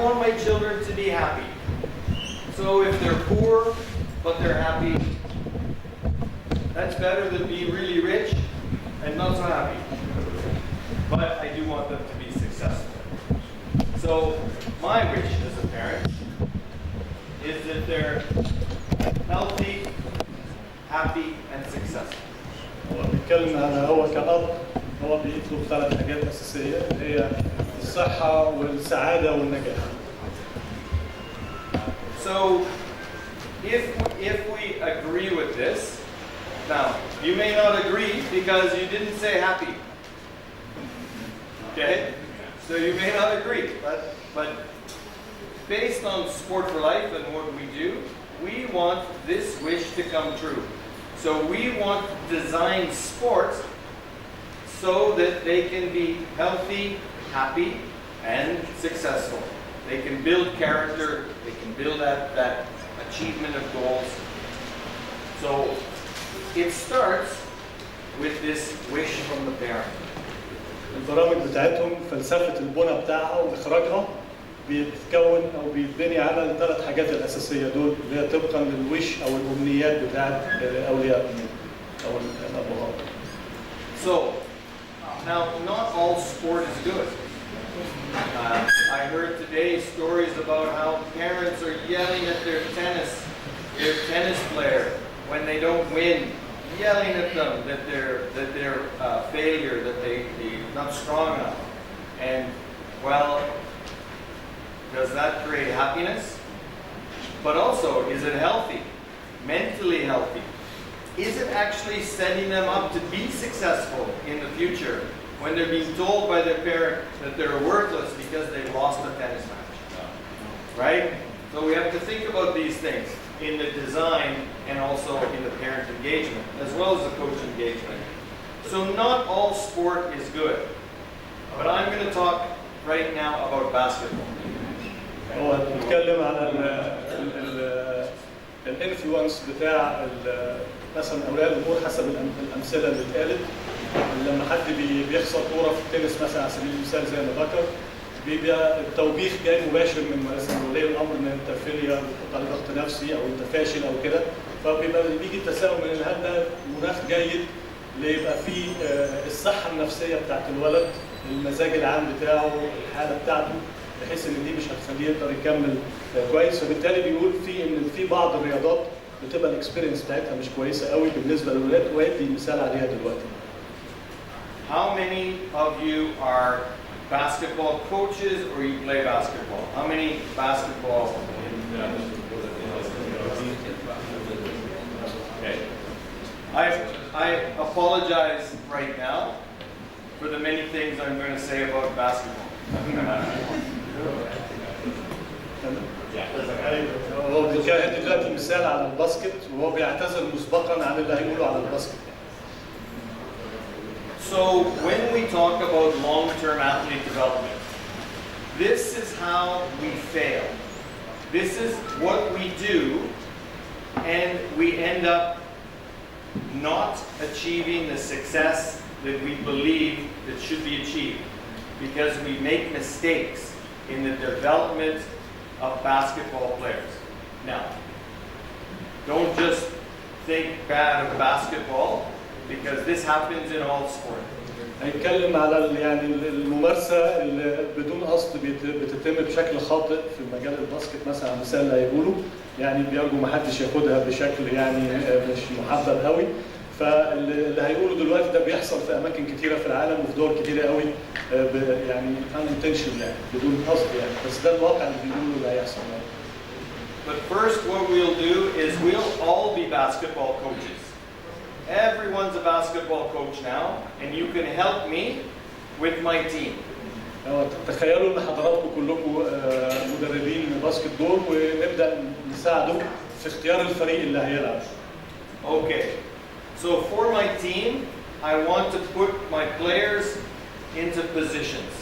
want my children to be happy. So if they're poor but they're happy, that's better than being really rich and not so happy. But I do want them to be successful. So my wish as a parent is that they're healthy, happy, and successful. هو بيتكلم على هو كأب هو بيطلب 3 حاجات أساسية هي الصحة والسعادة والنجاح. So if we agree with this, now you may not agree because you didn't say happy. Okay? So you may not agree, but based on Sport for Life and what we do, we want this wish to come true. So we want to design sports so that they can be healthy, happy, and successful. They can build character, they can build that achievement of goals. So it starts with this wish from the parent. البرامج بتاعتهم فلسفة البنى بتاعها وإخراجها بيتكون أو بيتبني على ال3 حاجات الأساسية دول اللي هي طبقا للوش أو الأمنيات بتاعت أولياء أو الأبواب. So now not all sport is good. I heard today stories about how parents are yelling at their tennis player when they don't win, yelling at them that they're failure, that they're not strong enough. And well, does that create happiness? But also, is it healthy? Mentally healthy? Is it actually setting them up to be successful in the future when they're being told by their parent that they're worthless because they lost a tennis match? Right? So we have to think about these things in the design and also in the parent engagement, as well as the coach engagement. So not all sport is good. But I'm going to talk right now about basketball. هو بيتكلم على الانفلونس بتاع مثلا اولياء الامور حسب الامثله اللي اتقالت. لما حد بيخسر كوره في التنس مثلا على سبيل المثال زي ما ذكر بيبقى التوبيخ جاي مباشر من مثلا ولي الامر ان انت فيليا بتحط عليه ضغط نفسي او انت فاشل او كده، فبيبقى بيجي التساؤل من هل ده مناخ جيد ليبقى فيه الصحه النفسيه بتاعت الولد، المزاج العام بتاعه، الحاله بتاعته، بحيث ان دي مش هتخليه يقدر يكمل كويس. فبالتالي بيقول في بعض الرياضات بتبقى الاكسبيرينس بتاعتها مش كويسه قوي بالنسبه للولاد، وادي مثال عليها دلوقتي. How many of you are basketball coaches or you play basketball? How many basketball? Okay. I apologize right now for the many things I'm going to say about basketball. هو بيتكلم دلوقتي مثال على الباسكت وهو بيعتذر مسبقا عن اللي هيقوله على الباسكت. So when we talk about long-term athlete development, this is how we fail. This is what we do, and we end up not achieving the success that we believe that should be achieved because we make mistakes in the development of basketball players. Now, don't just think bad of basketball because this happens in all sport. هيتكلم على يعني الممارسه اللي بدون قصد بتتم بشكل خاطئ في مجال الباسكت مثلا على المثال اللي هيقوله، يعني بيرجو ما حدش ياخدها بشكل يعني مش محبب قوي. فاللي هيقوله دلوقتي ده بيحصل في اماكن كتيره في العالم وفي دول كتيره قوي يعني unintentional يعني بدون قصد يعني، بس ده الواقع اللي بيقوله اللي هيحصل يعني. But first what we'll do is we'll all be basketball coaches. Everyone's a basketball coach now and you can help me with my team. تخيلوا ان حضراتكم كلكم مدربين باسكت بول ونبدا نساعده في اختيار الفريق اللي هيلعب. Okay. So for my team, I want to put my players into positions.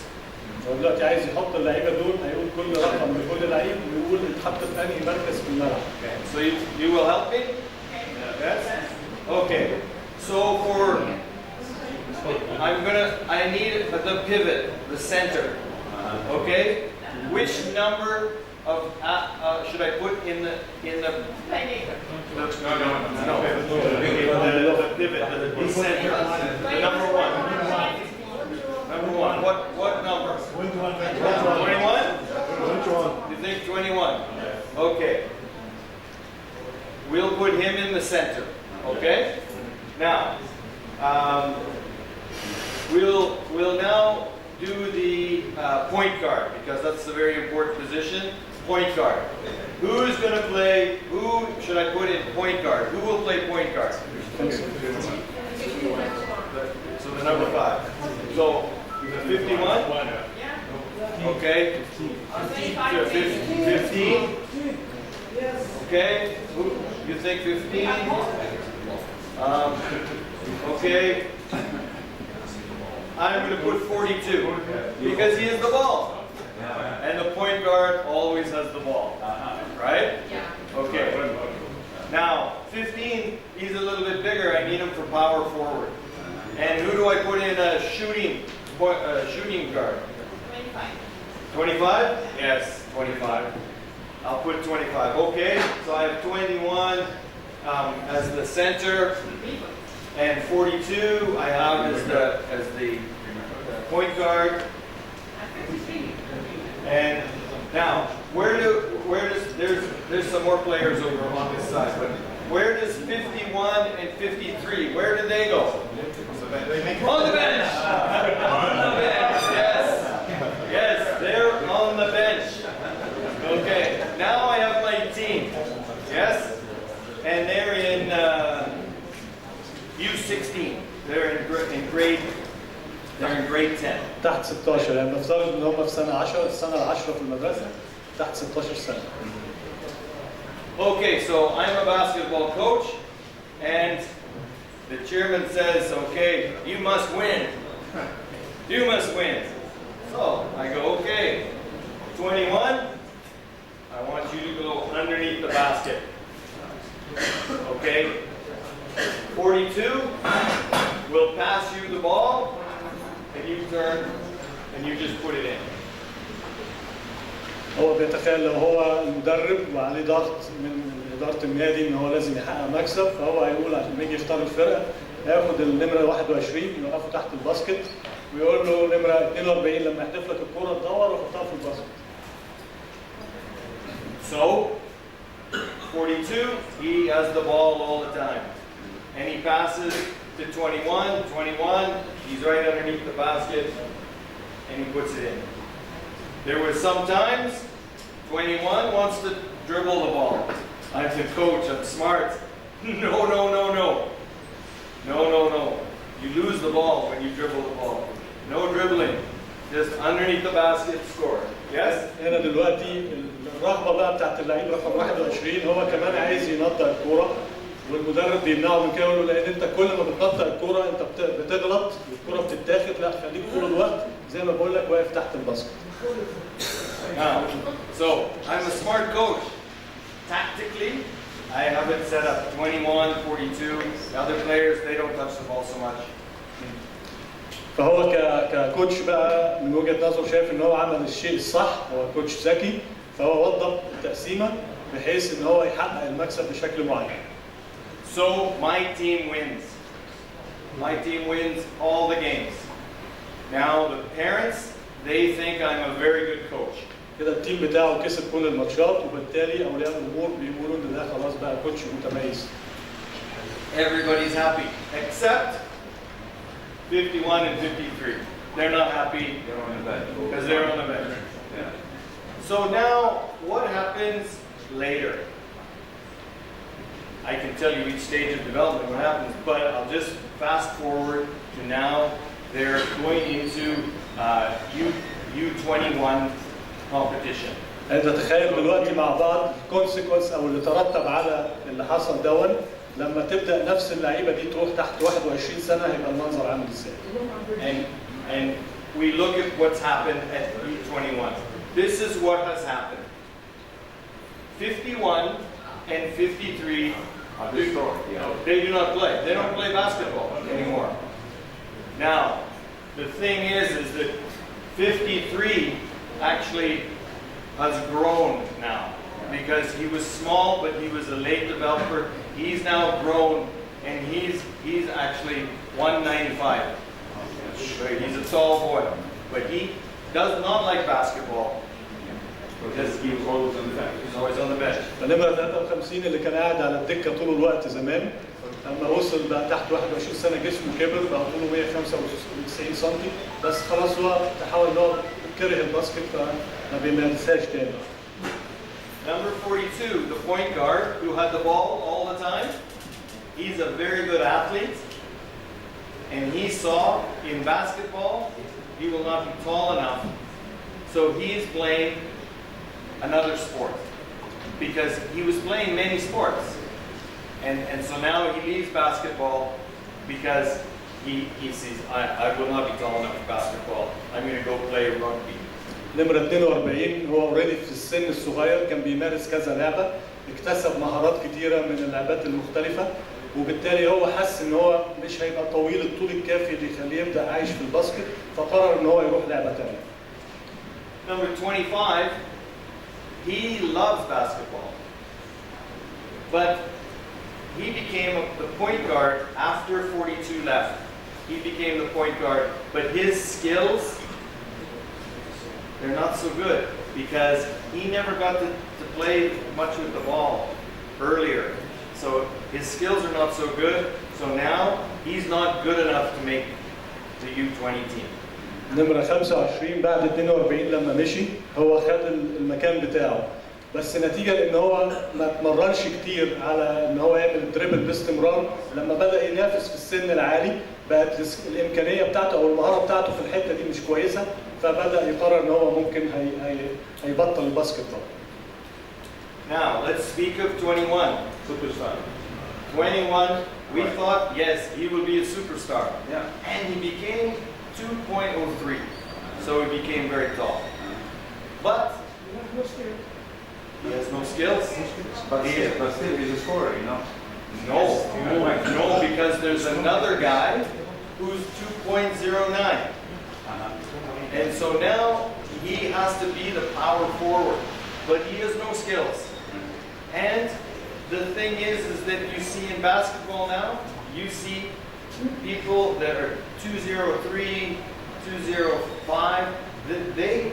دلوقتي عايز يحط اللعيبه دول، هيقول كل رقم لكل لعيب ويقول اتحط في انهي مركز في الملعب. Okay. So you will help me? Yes? Okay. So I need the pivot, the center. Okay? which number of should I put in the Playmaker. no the pivot, the center, the number one. Number one. What number? 21? You think 21? Okay. We'll put him in the center. Okay? Now, we'll now do the point guard, because that's a very important position. Point guard. Who's going to play? Who should I put in point guard? Who will play point guard? So the number 5. So 51. Okay. 15. Okay. Who you think 15? Okay. I'm going to put 42 because he has the ball. And the point guard always has the ball. Right? Yeah. Okay. Now, 15, he's a little bit bigger. I need him for power forward. And who do I put in a shooting guard? 25. 25? Yes, 25. I'll put 25. Okay, so I have 21 as the center, and 42 I have as the point guard. And now, there's some more players over on this side, but where does 51 and 53, where did they go? On the bench! On the bench, yes. Yes, they're on the bench. Okay, now I have my team. Yes? And they're in U16. They're in grade 10. تحت 16 يعني نفترض ان هم في سنه 10 السنه ال10 في المدرسه تحت 16 سنه. Okay, so I'm a basketball coach, and the chairman says, okay, you must win. You must win. So I go, okay, 21, I want you to go underneath the basket. Okay? 42, we'll pass you the ball, and you turn, and you just put it in. هو بيتخيل لو هو المدرب وعليه ضغط من اداره النادي ان هو لازم يحقق مكسب، فهو هيقول عشان يجي يختار الفرقه هياخد النمره 21 يوقفه تحت الباسكت ويقول له نمره 42 لما يحدف لك الكوره تدور وحطها في الباسكت. So 42, he has the ball all the time. And he passes to 21, 21, he's right underneath the basket, and he puts it in. There were some times 21 wants to dribble the ball. I'm the coach, I'm smart. No, no, no, no. No, no, no. You lose the ball when you dribble the ball. No dribbling. Just underneath the basket, score. Yes? هنا دلوقتي الرغبه بقى بتاعت اللعيب رقم 21 هو كمان عايز ينطق الكوره والمدرب بيمنعه من كده يقول له لان انت كل ما بتنطق الكوره انت بتغلط والكوره بتتاخد، لا خليك طول الوقت زي ما بقول لك واقف تحت الباسكت. Now, so I'm a smart coach. Tactically, I have it set up 21, 42. The other players, they don't touch the ball so much. فهو ككوتش بقى من وجهه نظره شايف ان هو عمل الشيء الصح، هو كوتش ذكي فهو وضب التقسيمه بحيث ان هو يحقق المكسب بشكل معين. So my team wins. My team wins all the games. Now the parents, they think I'm a very good coach. كده التيم بتاعه كسب كل الماتشات وبالتالي اولياء الامور بيقولوا ان ده خلاص بقى كوتش متميز. Everybody's happy except 51 and 53. They're not happy. They're on the bench. Because they're on the bench. Yeah. So now, what happens later? I can tell you each stage of development what happens, but I'll just fast forward to now. They're going into U21 competition. تتخيل دلوقتي مع بعض الكونسيكونس او اللي ترتب على اللي حصل دون لما تبدا نفس اللعيبه دي تروح تحت 21 سنه هيبقى المنظر عامل ازاي؟ And we look at what's happened at U21. This is what has happened. 51 and 53, they do not play. They don't play basketball anymore. Now, the thing is that 53 actually has grown now because he was small, but he was a late developer. He's now grown, and he's actually 195. He's a tall boy, but he does not like basketball because he was always on the bench. He's always on the bench. فنمرة 53 اللي كان قاعد على الدكة طول الوقت زمان، لما وصل بقى تحت 21 سنة جسمه كبر بقى طوله 195 سم، بس خلاص هو تحاول ان هو كره الباسكت فما بيمارسهاش تاني. Number 42, the point guard who had the ball all the time. He's a very good athlete, and he saw in basketball he will not be tall enough, so he's playing another sport because he was playing many sports, and so now he leaves basketball because he sees I will not be tall enough for basketball. I'm going to go play rugby. نمرة 42 هو اوريدي في السن الصغير كان بيمارس كذا لعبة، اكتسب مهارات كتيرة من اللعبات المختلفة، وبالتالي هو حس ان هو مش هيبقى طويل الطول الكافي اللي يخليه يبدأ عايش في الباسكت، فقرر ان هو يروح لعبة تانية. Number 25, he loves basketball, but he became the point guard after 42 left. He became the point guard, but his skills, they're not so good because he never got to play much with the ball earlier. So his skills are not so good. So now he's not good enough to make the U20 team. نمرة 25 بعد 42 لما مشي هو خد المكان بتاعه، بس نتيجة لأن هو ما اتمرنش كتير على إن هو يعمل دريبل باستمرار، لما بدأ ينافس في السن العالي بقت الإمكانية بتاعته أو المهارة بتاعته في الحتة دي مش كويسة، فبدأ يقرر إن هو ممكن هيبطل الباسكت بول. Now let's speak of 21. Superstar. 21, we thought yes, he will be a superstar. Yeah. And he became 2.03. So he became very tall. But he has no skills. But still he's a scorer, you know. No, because there's another guy who's 2.09. And so now he has to be the power forward, but he has no skills. And the thing is that you see in basketball now, you see people that are 203, 205, they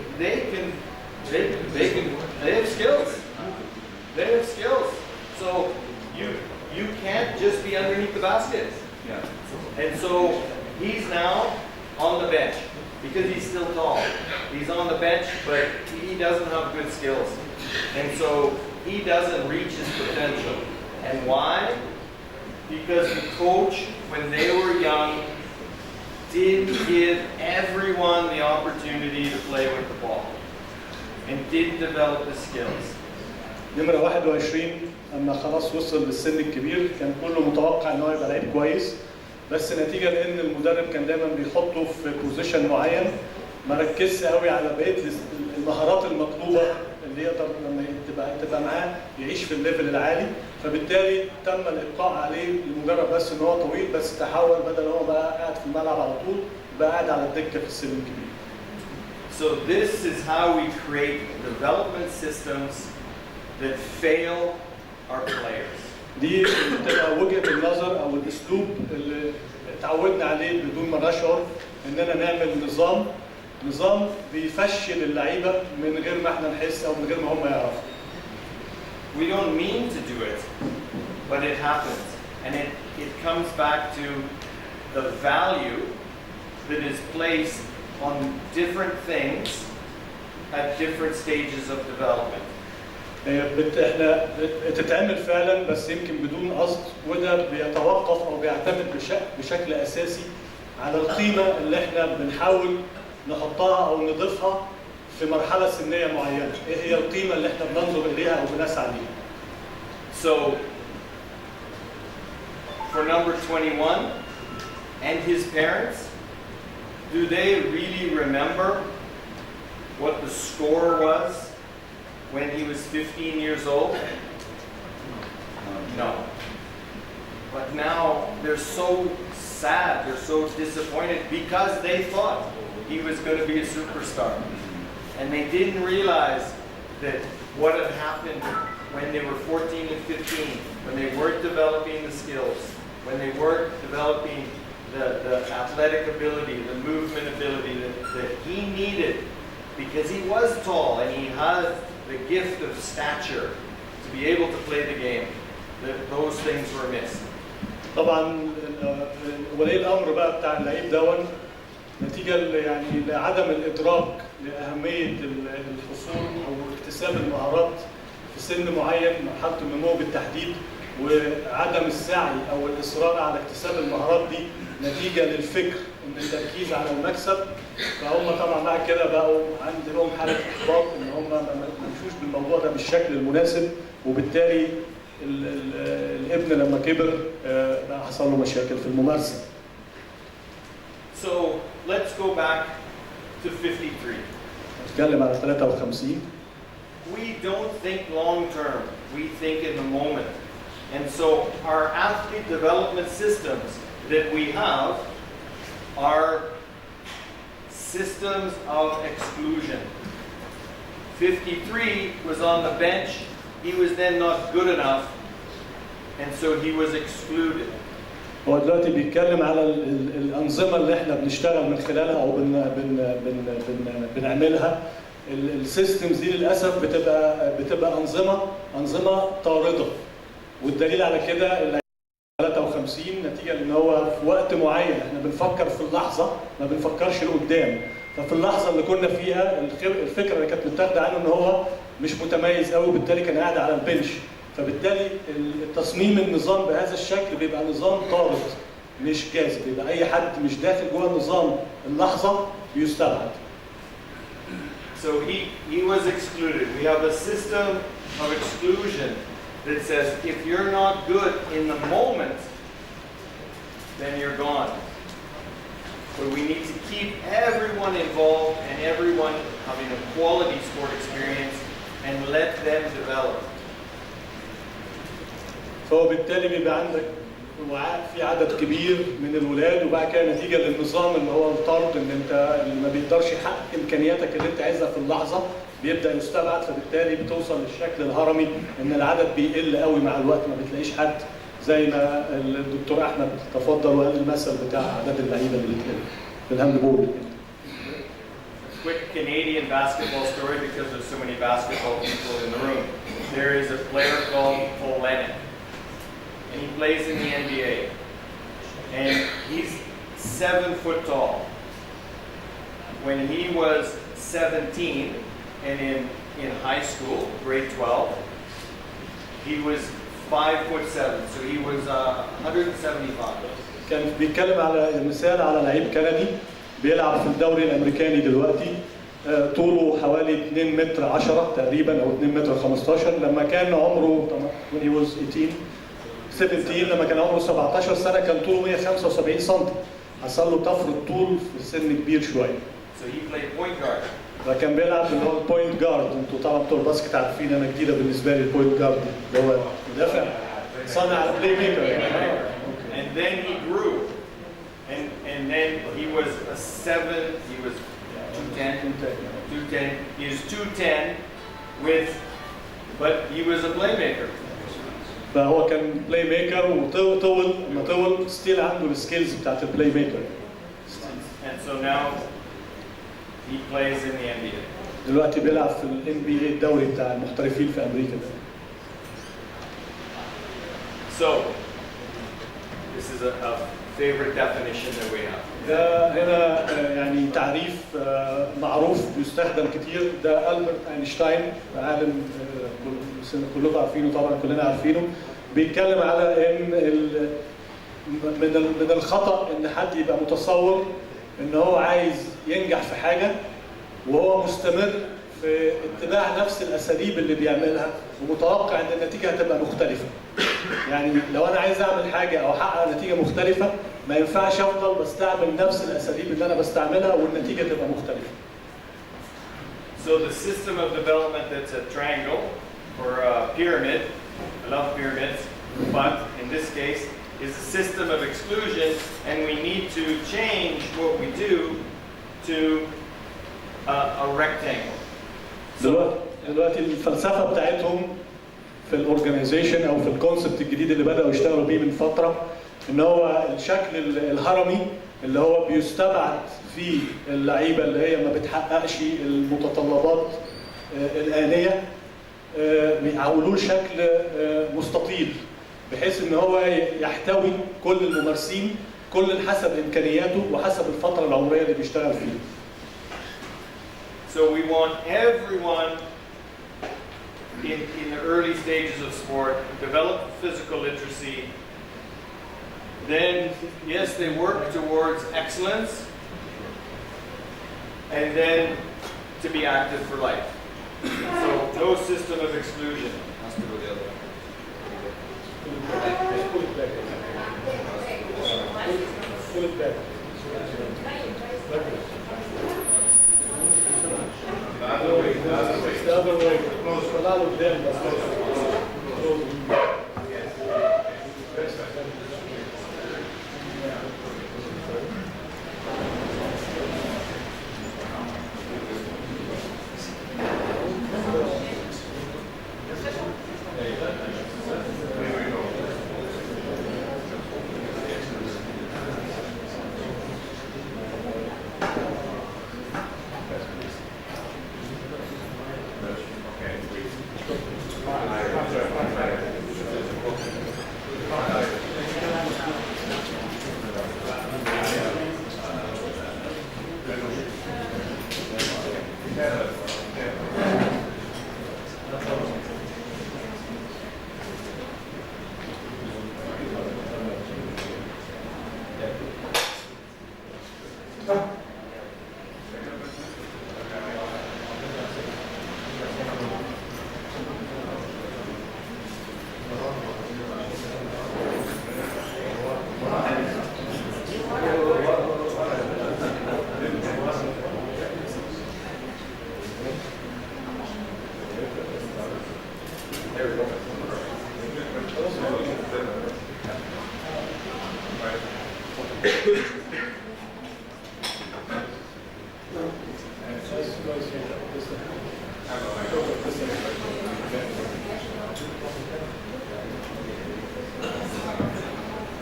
have skills. They have skills. So you can't just be underneath the basket. Yeah. And so he's now on the bench because he's still tall. He's on the bench, but he doesn't have good skills. And so he doesn't reach his potential. And why? Because the coach, when they were young, did give everyone the opportunity to play with the ball and didn't develop the skills. نمرة 21 لما خلاص وصل للسن الكبير كان كله متوقع ان هو يبقى لعيب كويس، بس نتيجة لان المدرب كان دايما بيحطه في بوزيشن معين ما ركزش قوي على بقية المهارات المطلوبة اللي يقدر لما تبقى معاه يعيش في الليفل العالي، فبالتالي تم الإبقاء عليه لمجرد بس ان هو طويل، بس تحول بدل هو بقى قاعد في الملعب على طول بقى قاعد على الدكة في السن الكبير. So this is how we create development systems that fail our players. دي بتبقى وجهة النظر او الاسلوب اللي اتعودنا عليه بدون ما نشعر اننا نعمل نظام بيفشل اللعيبه من غير ما احنا نحس او من غير ما هم يعرفوا. We don't mean to do it, but it happens, and it comes back to the value that is placed on different things at different stages of development. احنا بتتعمل فعلا بس يمكن بدون قصد، وده بيتوقف او بيعتمد بشكل اساسي على القيمه اللي احنا بنحاول نحطها او نضيفها في مرحله سنيه معينه، ايه هي القيمه اللي احنا بننظر اليها او بنسعى ليها. So for number 21 and his parents, do they really remember what the score was when he was 15 years old? No. But now they're so sad, they're so disappointed because they thought he was going to be a superstar. And they didn't realize that what had happened when they were 14 and 15, when they weren't developing the skills, when they weren't developing the athletic ability, the movement ability that he needed, because he was tall and he had the gift of stature to be able to play the game, that those things were missed. طبعا ولي الامر بقى بتاع اللعيب دون نتيجه يعني لعدم الادراك لاهميه الحصول او اكتساب المهارات في سن معين مرحله النمو بالتحديد، وعدم السعي او الاصرار على اكتساب المهارات دي نتيجه للفكر ان التركيز على المكسب. فهم طبعا بعد كده بقوا عندهم حاله احباط ان هم ما يمشوش بالموضوع ده بالشكل المناسب، وبالتالي الابن لما كبر بقى حصل له مشاكل في الممارسه. So let's go back to 53. نتكلم على 53. We don't think long term, we think in the moment. And so our athlete development systems that we have are systems of exclusion. 53 was on the bench, he was then not good enough, and so he was excluded. هو دلوقتي بيتكلم على الانظمه اللي احنا بنشتغل من خلالها او بنعملها. السيستمز دي للاسف بتبقى انظمه طارده، والدليل على كده ال 53 نتيجه لان هو في وقت معين احنا بنفكر في اللحظه ما بنفكرش لقدام. ففي اللحظه اللي كنا فيها الفكره اللي كانت متاخده عنه ان هو مش متميز قوي، وبالتالي كان قاعد على البنش. فبالتالي التصميم النظام بهذا الشكل بيبقى نظام طارد مش جاذب، يبقى اي حد مش داخل جوه النظام اللحظه بيستبعد. So he was excluded. We have a system of exclusion that says if you're not good in the moment, then you're gone. But we need to keep everyone involved and everyone having a quality sport experience and let them develop. فهو بالتالي بيبقى عندك وعاء في عدد كبير من الولاد، وبعد كده نتيجه للنظام اللي هو الطرد ان انت اللي ما بيقدرش يحقق امكانياتك اللي انت عايزها في اللحظه بيبدا يستبعد، فبالتالي بتوصل للشكل الهرمي ان العدد بيقل قوي مع الوقت، ما بتلاقيش حد زي ما الدكتور احمد تفضل وقال المثل بتاع عدد اللعيبه اللي بيتقل في الهاندبول. Quick Canadian basketball story because there's so many basketball people in the room. There is a player called Olenek. And he plays in the NBA. And he's 7 foot tall. When he was 17 and in high school, grade 12, he was 5'7", so he was 175. كان بيتكلم على مثال على لعيب كندي بيلعب في الدوري الامريكاني دلوقتي، طوله حوالي 2 متر 10 تقريبا او 2 متر 15. لما كان عمره when he was 17 لما كان عمره 17 سنه كان طوله 175 سم. حصل له طفره طول في سن كبير شويه. So he played point guard. فكان بيلعب اللي هو البوينت جارد. انتوا طبعا بتوع الباسكت عارفين، انا جديده بالنسبه لي البوينت جارد اللي هو مدافع صانع بلاي ميكر. And then he grew. And then he was a 7, he was 210. He was 210 but he was a playmaker. فهو كان بلاي ميكر وطول لما طول ستيل عنده السكيلز بتاعت البلاي ميكر. And so now he plays in the NBA. دلوقتي بيلعب في NBA الدوري بتاع المحترفين في امريكا ده. So this is a favorite definition that we have. ده هنا يعني تعريف معروف بيستخدم كتير. ده ألبرت أينشتاين عالم كلكم عارفينه طبعا، كلنا عارفينه. بيتكلم على ان من الخطأ ان حد يبقى متصور ان هو عايز ينجح في حاجه وهو مستمر في اتباع نفس الاساليب اللي بيعملها ومتوقع ان النتيجه هتبقى مختلفه. يعني لو انا عايز اعمل حاجه او احقق نتيجه مختلفه ما ينفعش افضل بستعمل نفس الاساليب اللي انا بستعملها والنتيجه تبقى مختلفه. So the system of development that's a triangle or a pyramid, I love pyramids, but in this case is a system of exclusion, and we need to change what we do to a rectangle. So دلوقتي الفلسفه بتاعتهم في الاورجنايزيشن او في الكونسبت الجديد اللي بداوا يشتغلوا بيه من فتره، ان هو الشكل الهرمي اللي هو بيستبعد فيه اللعيبه اللي هي ما بتحققش المتطلبات الآنية، بيحولوه لشكل مستطيل بحيث ان هو يحتوي كل الممارسين كل حسب امكانياته وحسب الفتره العمريه اللي بيشتغل فيها. So we want everyone in the early stages of sport develop physical literacy. Then, yes, they work towards excellence, and then to be active for life. So no system of exclusion. Has to go the other way. Pull it back. The other way. طلعوا قدام بس.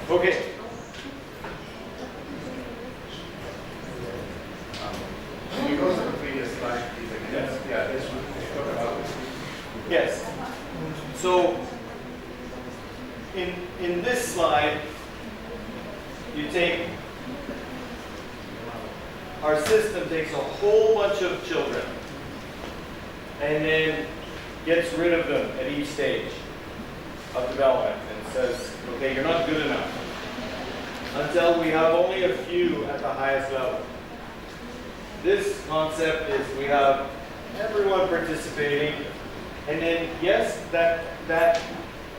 Okay. Can you go to the previous slide, please? Yeah, this one. Talk about this. Yes. So in this slide, you take our system takes a whole bunch of children and then gets rid of them at each stage of development and says, okay, you're not good enough until we have only a few at the highest level. This concept is we have everyone participating, and then yes, that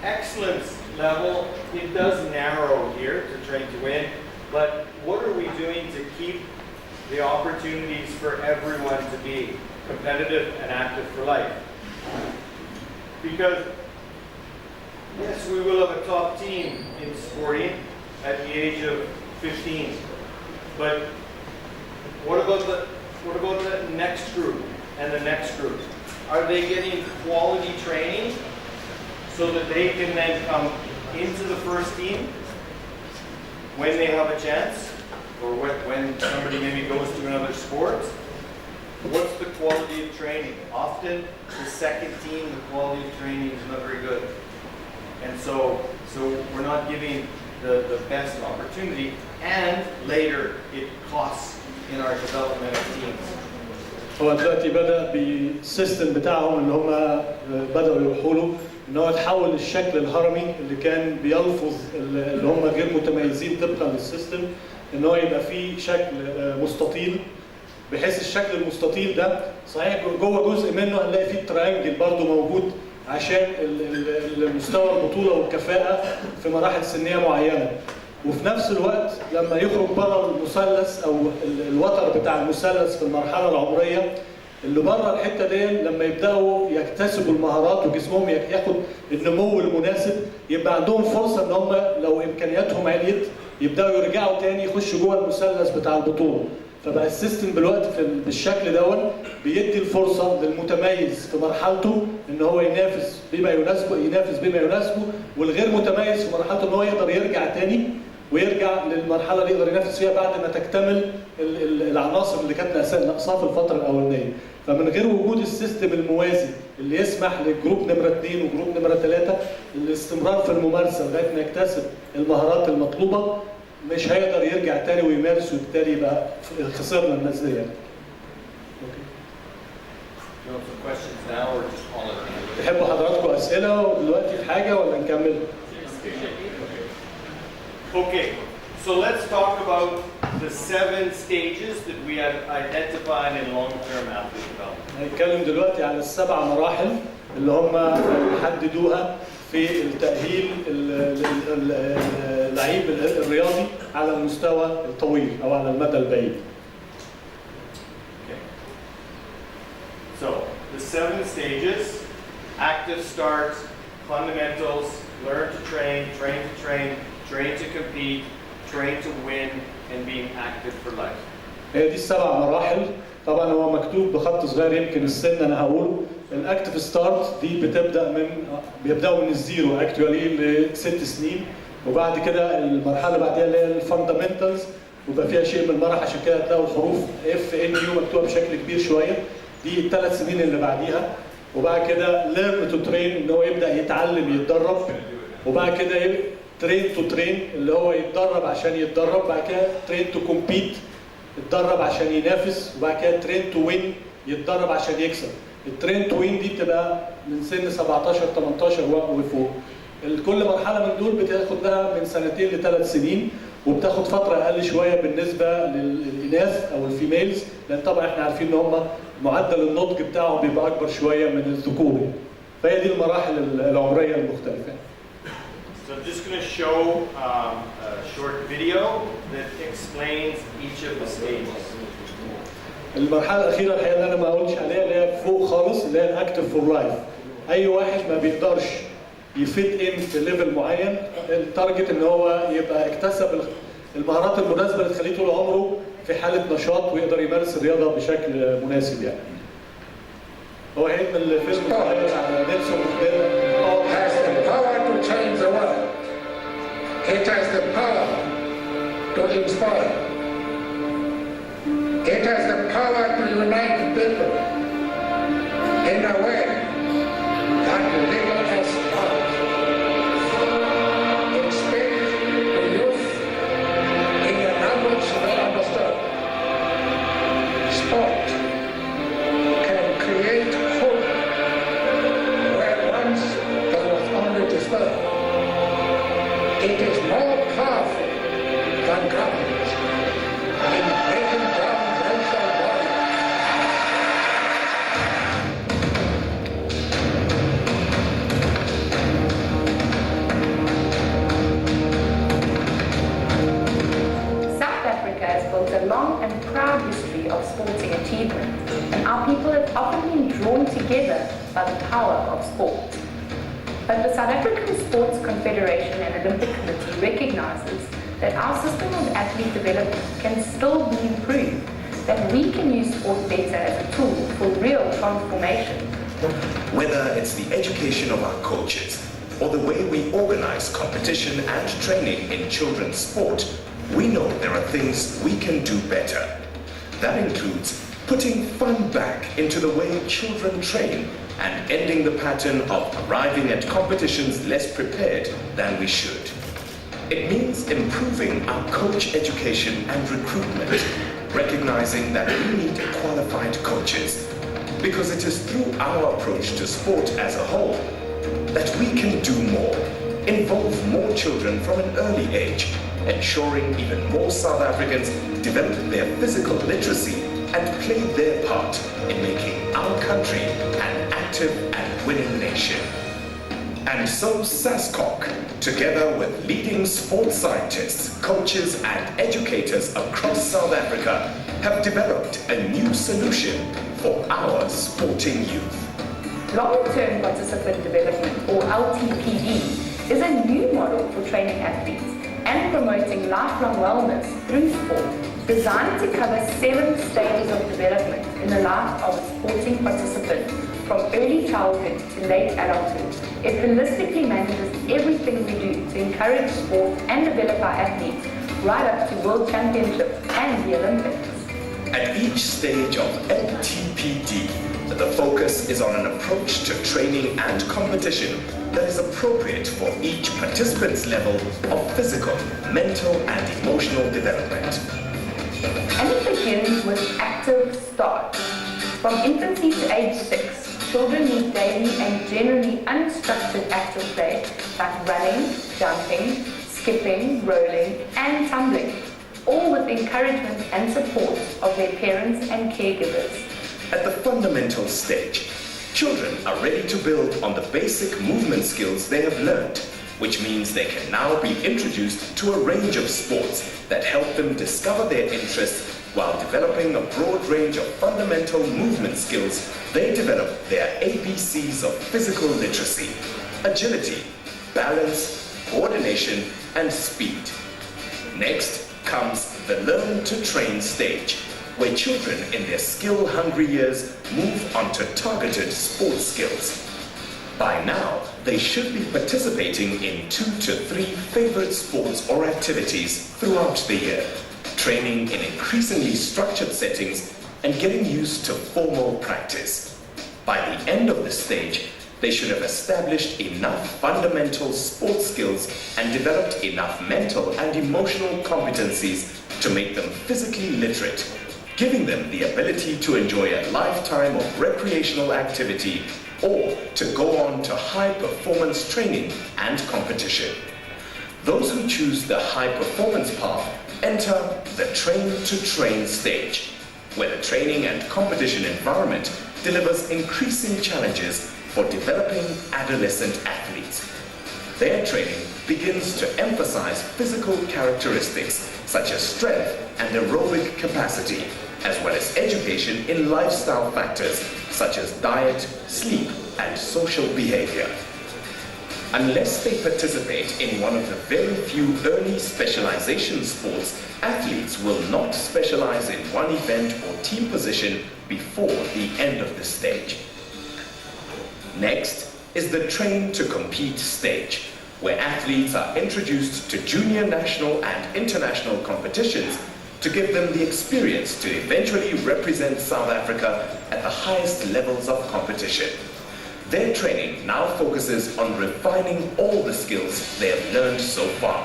excellence level, it does narrow here to train to win, but what are we doing to keep the opportunities for everyone to be competitive and active for life? Because yes, we will have a top team in sporting at the age of 15, but what about the next group and the next group? Are they getting quality training so that they can then come into the first team when they have a chance, or when somebody maybe goes to another sport? What's the quality of training? Often the second team, the quality of training is not very good. And so we're not giving the best opportunity, and later it costs in our development of teams. هو دلوقتي بدأ بالسيستم بتاعهم اللي هم بدأوا يروحوا له ان هو تحول الشكل الهرمي اللي كان بيلفظ اللي هم غير متميزين طبقا للسيستم ان هو يبقى فيه شكل مستطيل، بحيث الشكل المستطيل ده صحيح جوه جزء منه هنلاقي فيه تراينجل برضه موجود عشان المستوى البطوله والكفاءه في مراحل سنيه معينه، وفي نفس الوقت لما يخرج بره المثلث او الوتر بتاع المثلث في المرحله العمريه اللي بره الحته دي لما يبداوا يكتسبوا المهارات وجسمهم ياخد النمو المناسب، يبقى عندهم فرصه ان هم لو امكانياتهم عليت يبداوا يرجعوا تاني يخشوا جوه المثلث بتاع البطوله. فبقى السيستم دلوقتي بالشكل دون بيدي الفرصه للمتميز في مرحلته ان هو ينافس بما يناسبه، والغير متميز في مرحلته ان هو يقدر يرجع تاني ويرجع للمرحله اللي يقدر ينافس فيها بعد ما تكتمل العناصر اللي كانت ناقصاه في الفتره الاولانيه. فمن غير وجود السيستم الموازي اللي يسمح للجروب نمره 2 وجروب نمره 3 الاستمرار في الممارسه لغايه ما يكتسب المهارات المطلوبه، مش هيقدر يرجع تاني ويمارس، وبالتالي يبقى خسرنا الناس دي يعني. تحبوا حضراتكم اسئله دلوقتي في حاجه ولا نكمل؟ Okay, so let's talk about the 7 stages that we have identified in long-term athlete development. هنتكلم دلوقتي على ال7 مراحل اللي هم حددوها في التأهيل اللعيب الرياضي على المستوى الطويل أو على المدى البعيد. Okay. So, the 7 stages: active start, fundamentals, learn to train, train to train, train to compete, train to win, and being active for life. هي دي ال7 مراحل. طبعا هو مكتوب بخط صغير يمكن السن انا هقوله. الاكتف ستارت دي بيبداوا من الزيرو اكتوالي ل6 سنين، وبعد كده المرحله اللي بعديها اللي هي الفاندامنتالز ويبقى فيها شيء من المرح، عشان كده هتلاقوا الحروف اف ان يو مكتوبه بشكل كبير شويه. دي ال3 سنين اللي بعديها. وبعد كده ليرن تو ترين ان هو يبدا يتعلم يتدرب، وبعد كده ترين تو ترين اللي هو يتدرب عشان يتدرب، بعد كده ترين تو كومبيت يتدرب عشان ينافس، وبعد كده ترين تو وين يتدرب عشان يكسب. الترين تو وين دي بتبقى من سن 17 18 وفوق. كل مرحله من دول بتاخد لها من 2 ل3 سنين، وبتاخد فتره اقل شويه بالنسبه للاناث او الفيميلز، لان طبعا احنا عارفين ان هم معدل النضج بتاعهم بيبقى اكبر شويه من الذكور. فهي دي المراحل العمريه المختلفه. So I'm just going to show a short video that explains each of the stages. المرحله الاخيره الحقيقه اللي انا ما قلتش عليها اللي هي فوق خالص، اللي هي الاكتف فور لايف. اي واحد ما بيقدرش يفيت ان في ليفل معين، التارجت ان هو يبقى اكتسب المهارات المناسبه اللي تخليه طول عمره في حاله نشاط ويقدر يمارس الرياضه بشكل مناسب يعني. هو هيعمل الفيلم صغير على نيلسون مانديلا. has the power to change the world. It has the power to inspire. It has the power to unite people in a way that little has done. It speaks to youth in a language they understand. Sport can create hope where once there was only despair. It is more powerful than government in breaking down racial barriers. South Africa has built a long and proud history of sporting achievement, and our people have often been drawn together by the power of sport. But the South African Sports Confederation and Olympic Committee recognizes that our system of athlete development can still be improved, that we can use sport better as a tool for real transformation. Whether it's the education of our coaches or the way we organize competition and training in children's sport, we know there are things we can do better. That includes putting fun back into the way children train and ending the pattern of arriving at competitions less prepared than we should. It means improving our coach education and recruitment, recognizing that we need qualified coaches, because it is through our approach to sport as a whole that we can do more, involve more children from an early age, ensuring even more South Africans develop their physical literacy and play their part in making our country an active and winning nation. And so SASCOC, together with leading sports scientists, coaches and educators across South Africa, have developed a new solution for our sporting youth. Long-term participant development, or LTPD, is a new model for training athletes and promoting lifelong wellness through sport, designed to cover 7 stages of development in the life of a sporting participant, from early childhood to late adulthood. It holistically manages everything we do to encourage sport and develop our athletes right up to World Championships and the Olympics. At each stage of MTPD, the focus is on an approach to training and competition that is appropriate for each participant's level of physical, mental, and emotional development. And it begins with active start. From infancy to age 6, children need daily and generally unstructured active play like running, jumping, skipping, rolling, and tumbling, all with encouragement and support of their parents and caregivers. At the fundamental stage, children are ready to build on the basic movement skills they have learned, which means they can now be introduced to a range of sports that help them discover their interests while developing a broad range of fundamental movement skills. They develop their ABCs of physical literacy: agility, balance, coordination, and speed. Next comes the learn to train stage, where children in their skill-hungry years move on to targeted sports skills. By now, they should be participating in 2 to 3 favorite sports or activities throughout the year, training in increasingly structured settings and getting used to formal practice. By the end of this stage, they should have established enough fundamental sports skills and developed enough mental and emotional competencies to make them physically literate, giving them the ability to enjoy a lifetime of recreational activity or to go on to high-performance training and competition. Those who choose the high-performance path enter the train-to-train stage, where the training and competition environment delivers increasing challenges for developing adolescent athletes. Their training begins to emphasize physical characteristics such as strength and aerobic capacity, as well as education in lifestyle factors such as diet, sleep, and social behavior. Unless they participate in one of the very few early specialization sports, athletes will not specialize in one event or team position before the end of this stage. Next is the train to compete stage, where athletes are introduced to junior national and international competitions to give them the experience to eventually represent South Africa at the highest levels of competition. Their training now focuses on refining all the skills they have learned so far.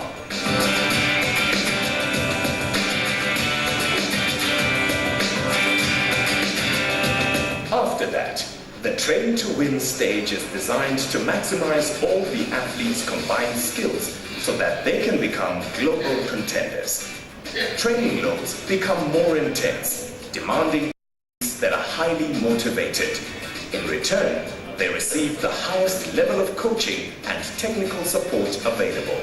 After that, the Train to Win stage is designed to maximize all the athletes' combined skills so that they can become global contenders. Training loads become more intense, demanding that are highly motivated. In return, they receive the highest level of coaching and technical support available.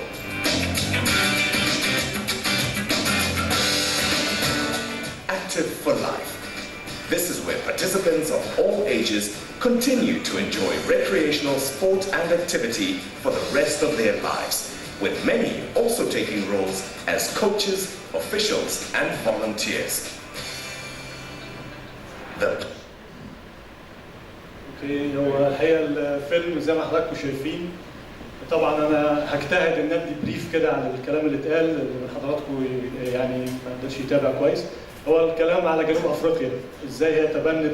Active for life. This is where participants of all ages continue to enjoy recreational sport and activity for the rest of their lives, with many also taking roles as coaches, officials, and volunteers. هو الحقيقه الفيلم زي ما حضراتكم شايفين، طبعا انا هجتهد ان ادي بريف كده عن الكلام اللي اتقال اللي من حضراتكم يعني ما قدرش يتابع كويس. هو الكلام على جنوب افريقيا، ازاي هي تبنت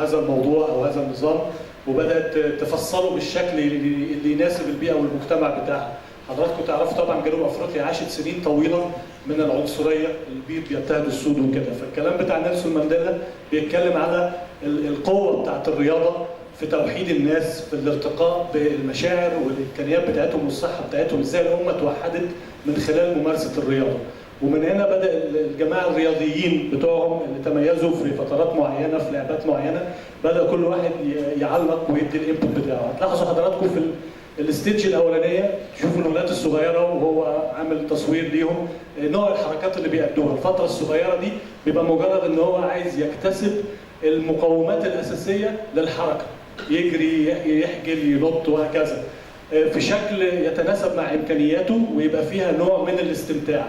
هذا الموضوع او هذا النظام وبدات تفصله بالشكل اللي يناسب البيئه والمجتمع بتاعها. حضراتكم تعرفوا طبعا جنوب افريقيا عاشت سنين طويله من العنصريه، البيض بيضطهد السود وكده، فالكلام بتاع نيلسون مانديلا بيتكلم على القوه بتاعت الرياضه في توحيد الناس، في الارتقاء بالمشاعر والامكانيات بتاعتهم والصحه بتاعتهم، ازاي الامه توحدت من خلال ممارسه الرياضه. ومن هنا بدا الجماعه الرياضيين بتوعهم اللي تميزوا في فترات معينه في لعبات معينه، بدا كل واحد يعلق ويدي الانبوت بتاعه. هتلاحظوا حضراتكم في الستيج الاولانيه تشوفوا الولاد الصغيره وهو عامل تصوير ليهم، نوع الحركات اللي بيأدوها. الفتره الصغيره دي بيبقى مجرد ان هو عايز يكتسب المقومات الاساسيه للحركه، يجري، يحجل، ينط، وهكذا. في شكل يتناسب مع امكانياته ويبقى فيها نوع من الاستمتاع.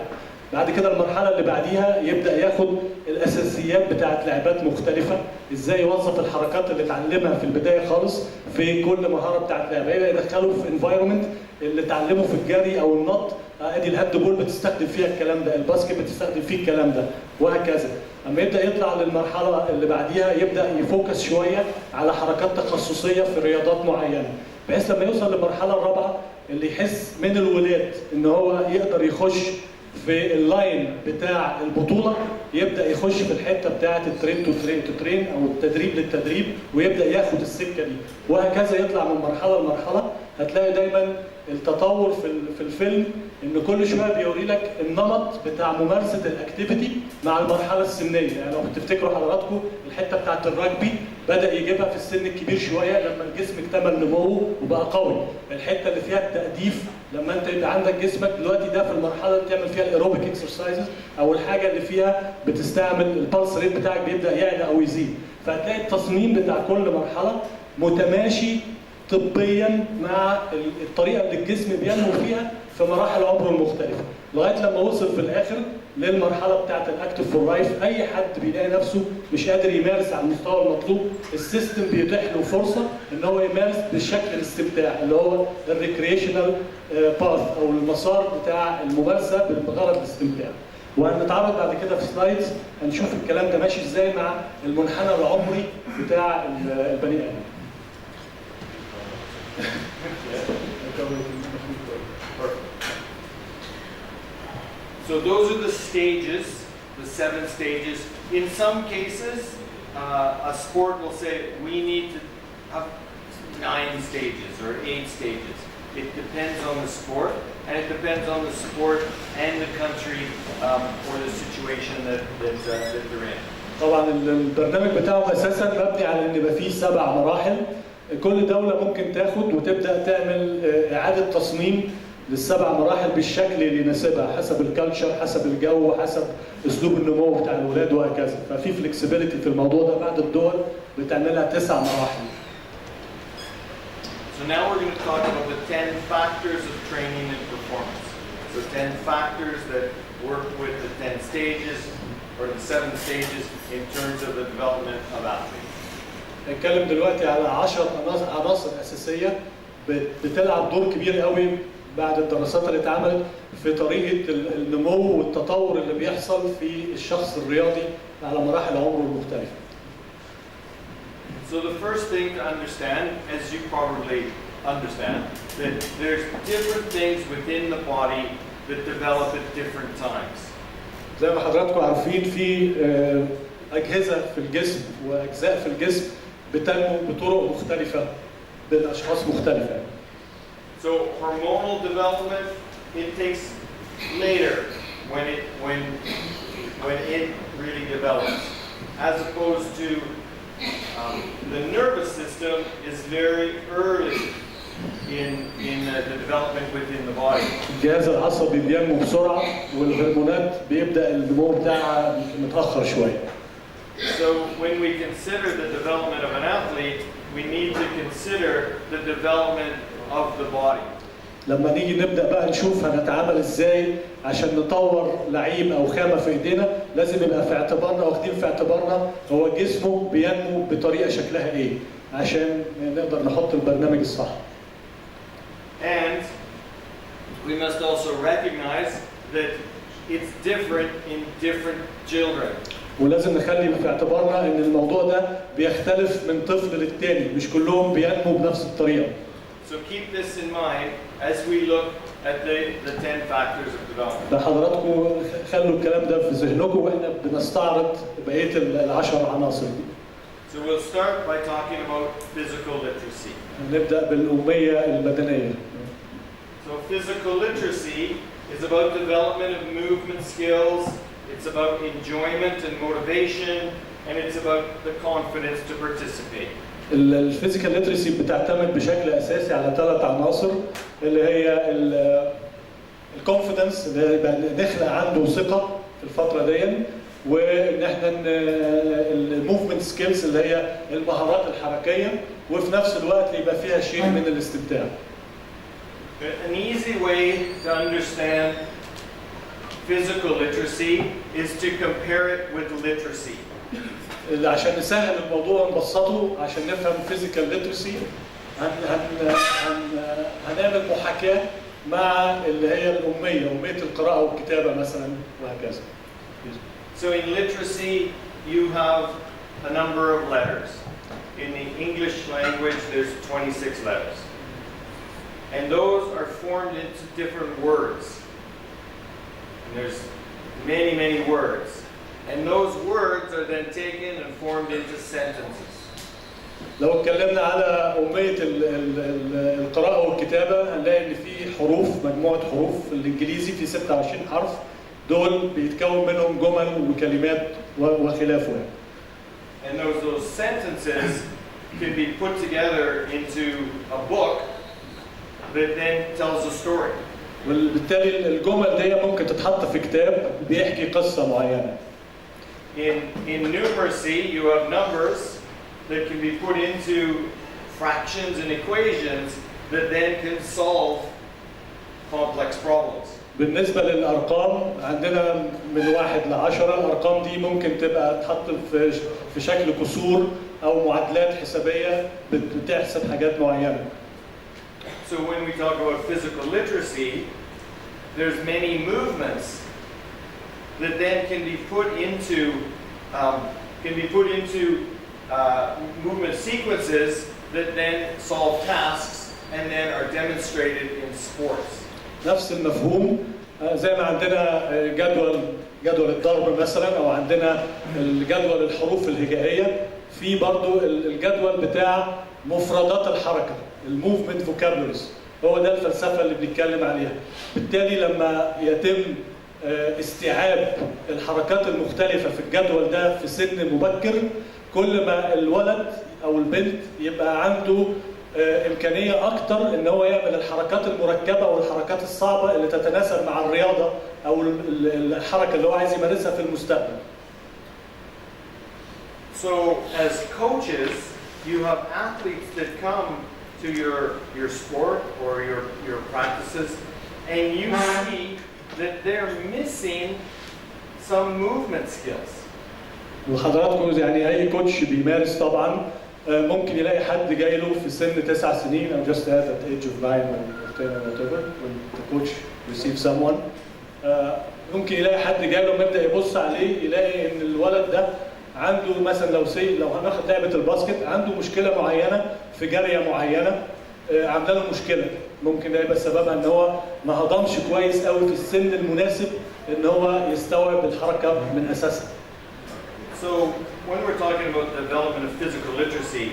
بعد كده المرحله اللي بعديها يبدا ياخد الاساسيات بتاعه لعبات مختلفه، ازاي يوظف الحركات اللي اتعلمها في البدايه خالص في كل مهاره بتاعه لعبه، يبدا يدخله في انفايرمنت اللي اتعلمه في الجري او النط، ادي الهاند بول بتستخدم فيها الكلام ده، الباسكت بتستخدم فيه الكلام ده، وهكذا. اما يبدا يطلع للمرحله اللي بعديها يبدا يفوكس شويه على حركات تخصصيه في رياضات معينه، بحيث لما يوصل للمرحله الرابعه اللي يحس من الولاد ان هو يقدر يخش في اللاين بتاع البطوله، يبدا يخش في الحته بتاعه الترين تو ترين او التدريب للتدريب، ويبدا ياخد السكه دي، وهكذا يطلع من مرحله لمرحله. هتلاقي دايما التطور في الفيلم ان كل شويه بيوري لك النمط بتاع ممارسه الاكتيفيتي مع المرحله السنيه. يعني لو تفتكروا حضراتكم الحته بتاعه الرجبي بدا يجيبها في السن الكبير شويه لما الجسم اكتمل نموه وبقى قوي، الحته اللي فيها التأديف لما انت يبقى عندك جسمك دلوقتي ده في المرحله اللي بتعمل فيها الايروبيك اكسرسايزز او الحاجه اللي فيها بتستعمل البلس ريت بتاعك بيبدا يعلى او يزيد، فهتلاقي التصميم بتاع كل مرحله متماشي طبيا مع الطريقه اللي الجسم بينمو فيها في مراحل عمره المختلفه، لغايه لما وصل في الاخر للمرحله بتاعه الاكتف فور لايف. اي حد بيلاقي نفسه مش قادر يمارس على المستوى المطلوب، السيستم بيتيح له فرصه ان هو يمارس بالشكل الاستمتاع اللي هو الريكريشنال باث او المسار بتاع الممارسه بغرض الاستمتاع. وهنتعرض بعد كده في سلايدز هنشوف الكلام ده ماشي ازاي مع المنحنى العمري بتاع البني ادم. So those are the stages, the 7 stages. In some cases, a sport will say we need to have 9 stages or 8 stages. It depends on the sport, and it depends on the sport and the country or the situation that they're in. طبعا البرنامج بتاعه اساسا مبني على ان يبقى فيه 7 مراحل، كل دوله ممكن تاخد وتبدا تعمل اعاده تصميم لل7 مراحل بالشكل اللي يناسبها حسب الكالتشر، حسب الجو، حسب اسلوب النمو بتاع الولاد وهكذا، ففي فلكسبيليتي في الموضوع ده. بعد الدول بتعملها 9 مراحل. So now we're going to talk about the 10 factors of training and performance. So 10 factors that work with the 10 stages or the 7 stages in terms of the development of athletes. نتكلم دلوقتي على 10 عناصر اساسيه بتلعب دور كبير قوي بعد الدراسات اللي اتعملت في طريقه النمو والتطور اللي بيحصل في الشخص الرياضي على مراحل عمره المختلفه. So the first thing to understand, as you probably understand, that there's different things within the body that develop at different times. زي ما حضراتكم عارفين في اجهزه في الجسم واجزاء في الجسم بتنمو بطرق مختلفه بين اشخاص مختلفه. So hormonal development, it takes later when it really develops, as opposed to the nervous system is very early in the development within the body. الجهاز العصبي بينمو بسرعه والهرمونات بيبدا النمو بتاعها متاخر شويه. So when we consider the development of an athlete, we need to consider the development of the body. لما نيجي نبدا بقى نشوف هنتعامل ازاي عشان نطور لعيب او خامه في ايدينا، لازم يبقى في اعتبارنا واخدين في اعتبارنا هو جسمه بينمو بطريقه شكلها ايه عشان نقدر نحط البرنامج الصح. And we must also recognize that it's different in different children. ولازم نخلي في اعتبارنا ان الموضوع ده بيختلف من طفل للتاني، مش كلهم بينمو بنفس الطريقه. So keep this in mind as we look at the 10 factors of development. حضراتكم خلوا الكلام ده في ذهنكم واحنا بنستعرض بقيه ال10 عناصر دي. So we'll start by talking about physical literacy. نبدا بالاميه البدنيه. So physical literacy is about development of movement skills, it's about enjoyment and motivation, and it's about the confidence to participate. الفيزيكال ليترسي بتعتمد بشكل اساسي على 3 عناصر اللي هي الكونفيدنس اللي يبقى نخلق عنده ثقه في الفتره دي، وان احنا الموفمنت سكيلز اللي هي المهارات الحركيه، وفي نفس الوقت يبقى فيها شيء من الاستمتاع. An easy way to understand physical literacy is to compare it with literacy. عشان نسهل الموضوع ونبسطه عشان نفهم physical literacy هنعمل محاكاة مع اللي هي الأمية، أمية القراءة والكتابة مثلا وهكذا. So in literacy you have a number of letters. In the English language there's 26 letters. And those are formed into different words. And there's many, many words. And those words are then taken and formed into sentences. لو اتكلمنا على أمية القراءة والكتابة هنلاقي إن في حروف، مجموعة حروف في الإنجليزي في 26 حرف، دول بيتكون منهم جمل وكلمات وخلافه. And those sentences can be put together into a book that then tells a story. وبالتالي الجمل دي ممكن تتحط في كتاب بيحكي قصة معينة. In numeracy, you have numbers that can be put into fractions and equations that then can solve complex problems. بالنسبة للأرقام عندنا من 1 ل 10، الأرقام دي ممكن تبقى تحط في شكل كسور أو معادلات حسابية بتحسب حاجات معينة. So when we talk about physical literacy, there's many movements that then can be put into movement sequences that then solve tasks and then are demonstrated in sports. نفس المفهوم زي ما عندنا جدول الضرب مثلا، او عندنا الجدول الحروف الهجائيه، في برضو الجدول بتاع مفردات الحركه، الموفمنت فوكابولريز، هو ده الفلسفه اللي بنتكلم عليها. بالتالي لما يتم استيعاب الحركات المختلفه في الجدول ده في سن مبكر، كل ما الولد او البنت يبقى عنده إمكانية أكتر إن هو يعمل الحركات المركبة والحركات الصعبة اللي تتناسب مع الرياضة أو الحركة اللي هو عايز يمارسها في المستقبل. So as coaches, you have athletes that come to your sport or your practices, and you see that they're missing some movement skills. وحضراتكم يعني أي كوتش بيمارس طبعاً ممكن يلاقي حد جاي له في سن 9 سنين او just at the age of 9 or 10 or whatever when the coach receives someone ممكن يلاقي حد جاي له يبدا يبص عليه يلاقي ان الولد ده عنده مثلا لو هناخد لعبه الباسكت عنده مشكله معينه في جاريه معينه عامله له مشكله، ممكن ده يبقى سببها ان هو ما هضمش كويس قوي في السن المناسب ان هو يستوعب الحركه من اساسها. So when we're talking about the development of physical literacy,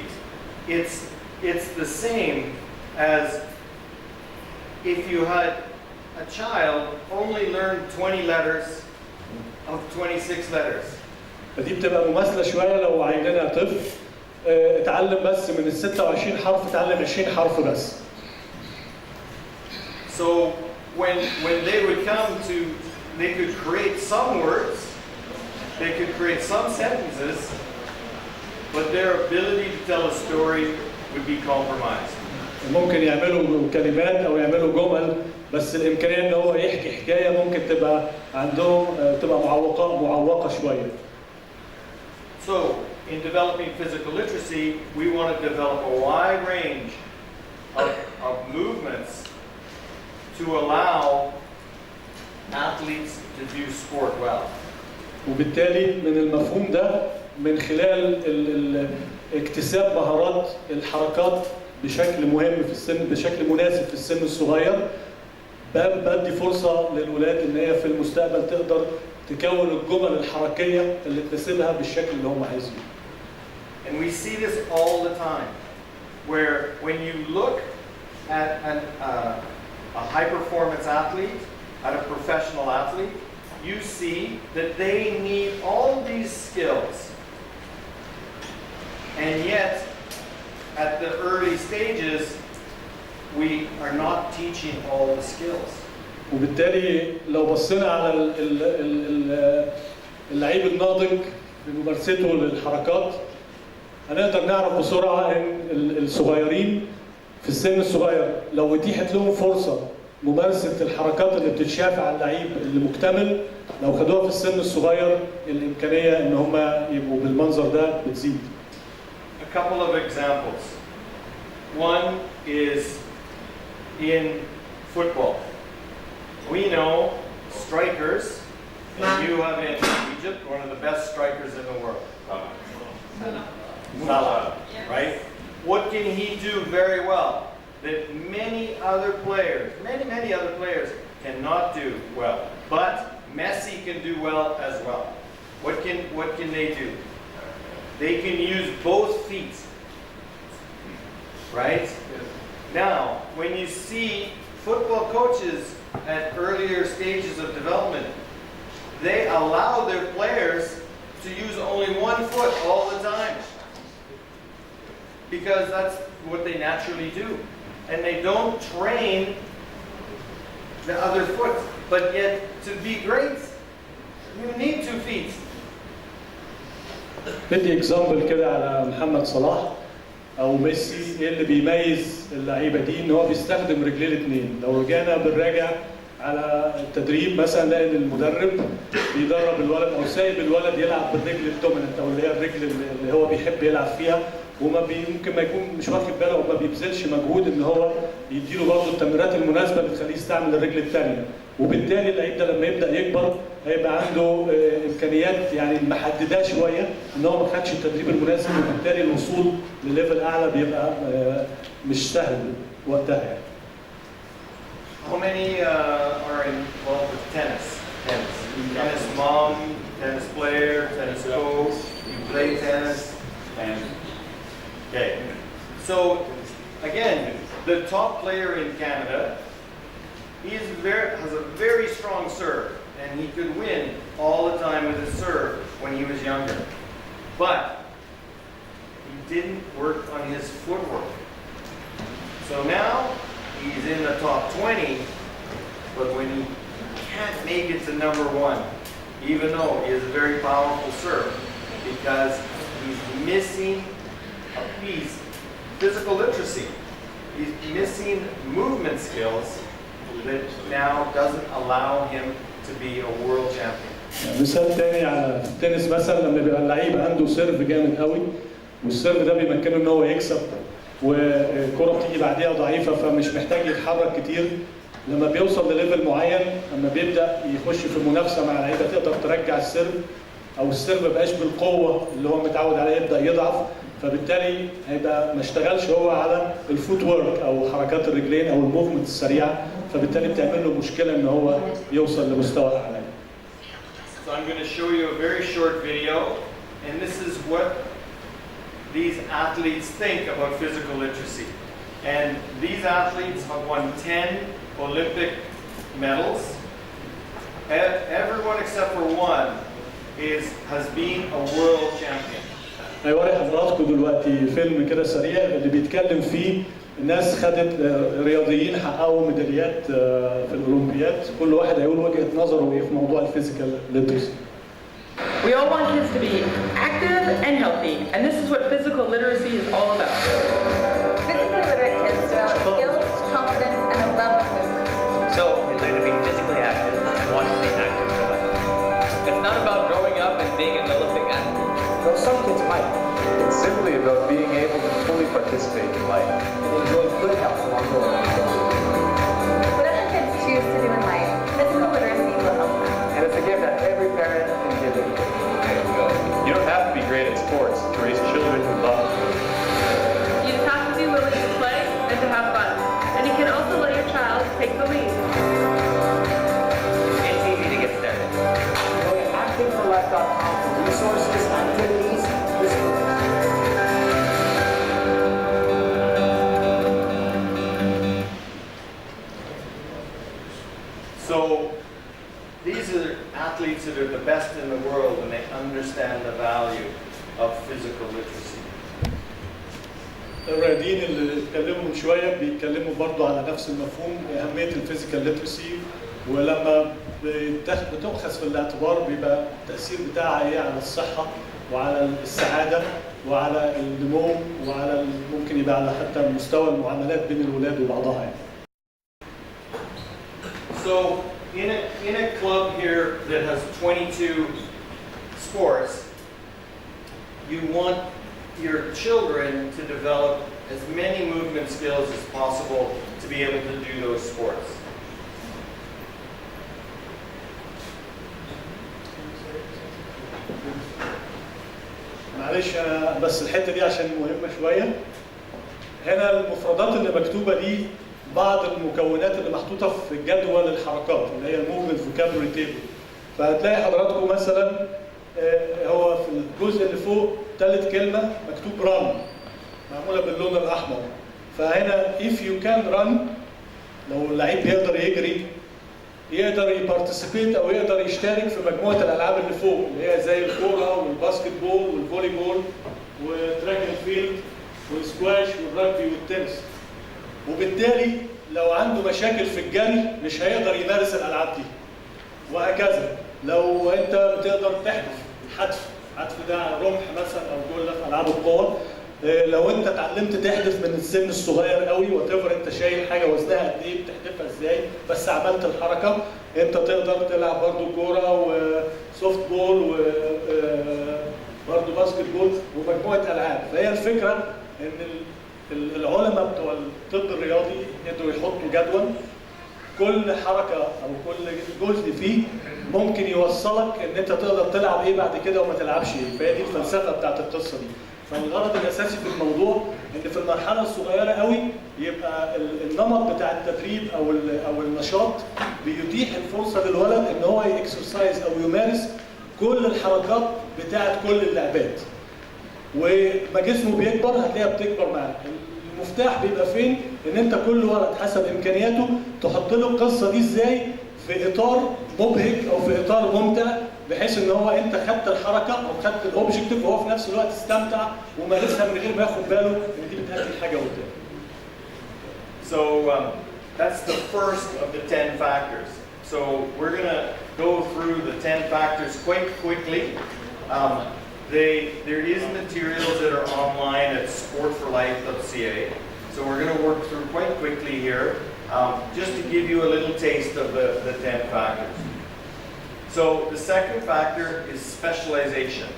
it's the same as if you had a child only learn 20 letters of 26 letters. فدي بتبقى مماثله شويه لو عندنا طفل اتعلم بس من ال 26 حرف اتعلم 20 حرف بس. So when they would come to, they could create some words. They could create some sentences, but their ability to tell a story would be compromised. ممكن يعملوا كلمات او يعملوا جمل بس الامكانيه ان هو يحكي حكايه ممكن تبقى عندهم تبقى معوقه شويه. So in developing physical literacy, we want to develop a wide range of movements to allow athletes to do sport well. وبالتالي من المفهوم ده من خلال اكتساب مهارات الحركات بشكل مهم في السن، بشكل مناسب في السن الصغير، بدي فرصه للولاد ان هي في المستقبل تقدر تكون الجمل الحركيه اللي تناسبها بالشكل اللي هم عايزينه. And we see this all the time, where when you look at a high performance athlete, at a professional athlete, you see that they need all these skills. And yet, at the early stages, we are not teaching all the skills. وبالتالي لو بصينا على اللعيب الناضج في ممارسته للحركات هنقدر نعرف بسرعه ان الصغيرين في السن الصغير لو اتيحت لهم فرصه ممارسه الحركات اللي بتتشاف على اللعيب اللي مكتمل، لو خدوها في السن الصغير الامكانيه ان هم يبقوا بالمنظر ده بتزيد. A couple of examples. One is in football. We know strikers, and you have in Egypt one of the best strikers in the world. Salah, right? What can he do very well that many other players, many other players cannot do well? But Messi can do well as well. What can they do? They can use both feet, right? Now, when you see football coaches at earlier stages of development, they allow their players to use only one foot all the time, because that's what they naturally do. And they don't train the other foot. But yet, to be great, you need 2 feet. بدي اكزامبل كده على محمد صلاح او ميسي. ايه اللي بيميز اللعيبه دي؟ ان هو بيستخدم رجليه الاثنين. لو رجعنا بنراجع على التدريب مثلا نلاقي ان المدرب بيدرب الولد او سايب الولد يلعب بالرجل الدوميننت او اللي هي الرجل اللي هو بيحب يلعب فيها، وما ممكن ما يكون مش واخد باله او ما بيبذلش مجهود ان هو يديله برضه التمريرات المناسبه اللي تخليه يستعمل الرجل الثانيه. وبالتالي اللعيب ده لما يبدا يكبر هيبقى عنده امكانيات يعني محدده شويه ان هو ما خدش التدريب المناسب، وبالتالي الوصول لليفل اعلى بيبقى مش سهل وقتها يعني. How many are involved with tennis? Tennis mom, tennis player, tennis coach, you play tennis, and okay. So again, the top player in Canada, has a very strong serve, and he could win all the time with his serve when he was younger. But he didn't work on his footwork. So now he's in the top 20, but when he can't make it to number 1, even though he has a very powerful serve, because he's missing a piece, physical literacy. He's missing movement skills that now doesn't allow him to be a world champion. مثال تاني على التنس مثلا لما بيبقى اللعيب عنده سيرف جامد قوي، والسيرف ده بيمكنه ان هو يكسب، والكرة بتيجي بعديها ضعيفة فمش محتاج يتحرك كتير. لما بيوصل لليفل معين، لما بيبدا يخش في منافسة مع لعيبة تقدر ترجع السيرف، او السيرف ما بقاش بالقوة اللي هو متعود عليها، يبدا يضعف، فبالتالي هيبقى ما اشتغلش هو على الفوت وورك او حركات الرجلين او الموفمنت السريعة، فبالتالي بتعمل له مشكلة ان هو يوصل لمستوى اعلى. So I'm going to show you a very short video, and this is what these athletes think about physical literacy. And these athletes have won 10 Olympic medals. Everyone except for one has been a world champion. هيوري حضراتكم دلوقتي فيلم كده سريع اللي بيتكلم فيه الناس خدت رياضيين حققوا ميداليات في الاولمبياد، كل واحد هيقول وجهة نظره ايه في موضوع الفيزيكال ليترسي. We all want kids to be active and healthy, and this is what physical literacy is all about. Physically literate kids develop skills, confidence, and a love of movement. So, they learn to be physically active and want to stay active for life. It's not about growing up and being an Olympic athlete. Though some kids might. It's simply about being able to fully participate in life and enjoy good health along the way. Whatever kids choose to do in life, physical literacy will help them. And it's a gift that every parent can give them. There you go. You don't have to be great at sports to raise children who love it. You just have to be willing to play and to have fun. And you can also let your child take the lead. It's easy to get started. Go to activeforlife.com for resources, activities, So these are athletes that are the best in the world, and they understand the value of physical literacy. الرياضيين اللي اتكلموا من شويه بيتكلموا برضو على نفس المفهوم، اهميه الفيزيكال ليترسي، ولما بتؤخذ في الاعتبار بيبقى التاثير بتاعها ايه على الصحه وعلى السعاده، وعلى النمو وعلى ممكن يبقى على حتى مستوى المعاملات بين الولاد وبعضها يعني. So in a club here that has 22 sports, you want your children to develop as many movement skills as possible to be able to do those sports. معلش انا بس الحته دي عشان مهمه شويه. هنا المفردات اللي مكتوبه دي بعض المكونات اللي محطوطه في جدول الحركات اللي هي الموفمنت فوكابولري تيبل. فهتلاقي حضراتكم مثلا هو في الجزء اللي فوق ثالث كلمه مكتوب ران معموله باللون الاحمر. فهنا if you can run لو اللعيب بيقدر يجري يقدر يبارتيسيبيت او يقدر يشترك في مجموعه الالعاب اللي فوق اللي هي زي الكوره والباسكت بول والفولي بول والتراك اند فيلد والسكواش والرجبي والتنس. وبالتالي لو عنده مشاكل في الجري مش هيقدر يمارس الالعاب دي. وهكذا لو انت بتقدر تحدف حدف ده رمح مثلا او جله في العاب القوه، لو انت اتعلمت تحدف من السن الصغير قوي وتفر انت شايل حاجه وزنها قد ايه بتحدفها ازاي بس عملت الحركه، انت تقدر تلعب برضو كوره وسوفت بول وبرضو باسكت بول ومجموعه العاب. فهي الفكره ان العلماء بتوع الطب الرياضي يقدروا يحطوا جدول كل حركه او كل جزء فيه ممكن يوصلك ان انت تقدر تلعب ايه بعد كده وما تلعبش ايه. فهي دي الفلسفه بتاعت القصه دي. فالغرض الاساسي في الموضوع ان في المرحله الصغيره قوي يبقى النمط بتاع التدريب او النشاط بيتيح الفرصه للولد ان هو يكسرسايز او يمارس كل الحركات بتاعت كل اللعبات. وما جسمه بيكبر هتلاقيها بتكبر معاه. المفتاح بيبقى فين؟ ان انت كل ولد حسب امكانياته تحط له القصه دي ازاي في اطار مبهج او في اطار ممتع بحيث ان هو انت خدت الحركه او خدت الاوبجكتيف وهو في نفس الوقت استمتع ومارسها من غير ما ياخد باله ان دي بتأدي حاجه قدام. So that's the first of the 10 factors. So we're going to go through the 10 factors quite quickly. There is materials that are online at sportforlife.ca. So we're going to work through quite quickly here, just to give you a little taste of the 10 factors. So the second factor is specialization.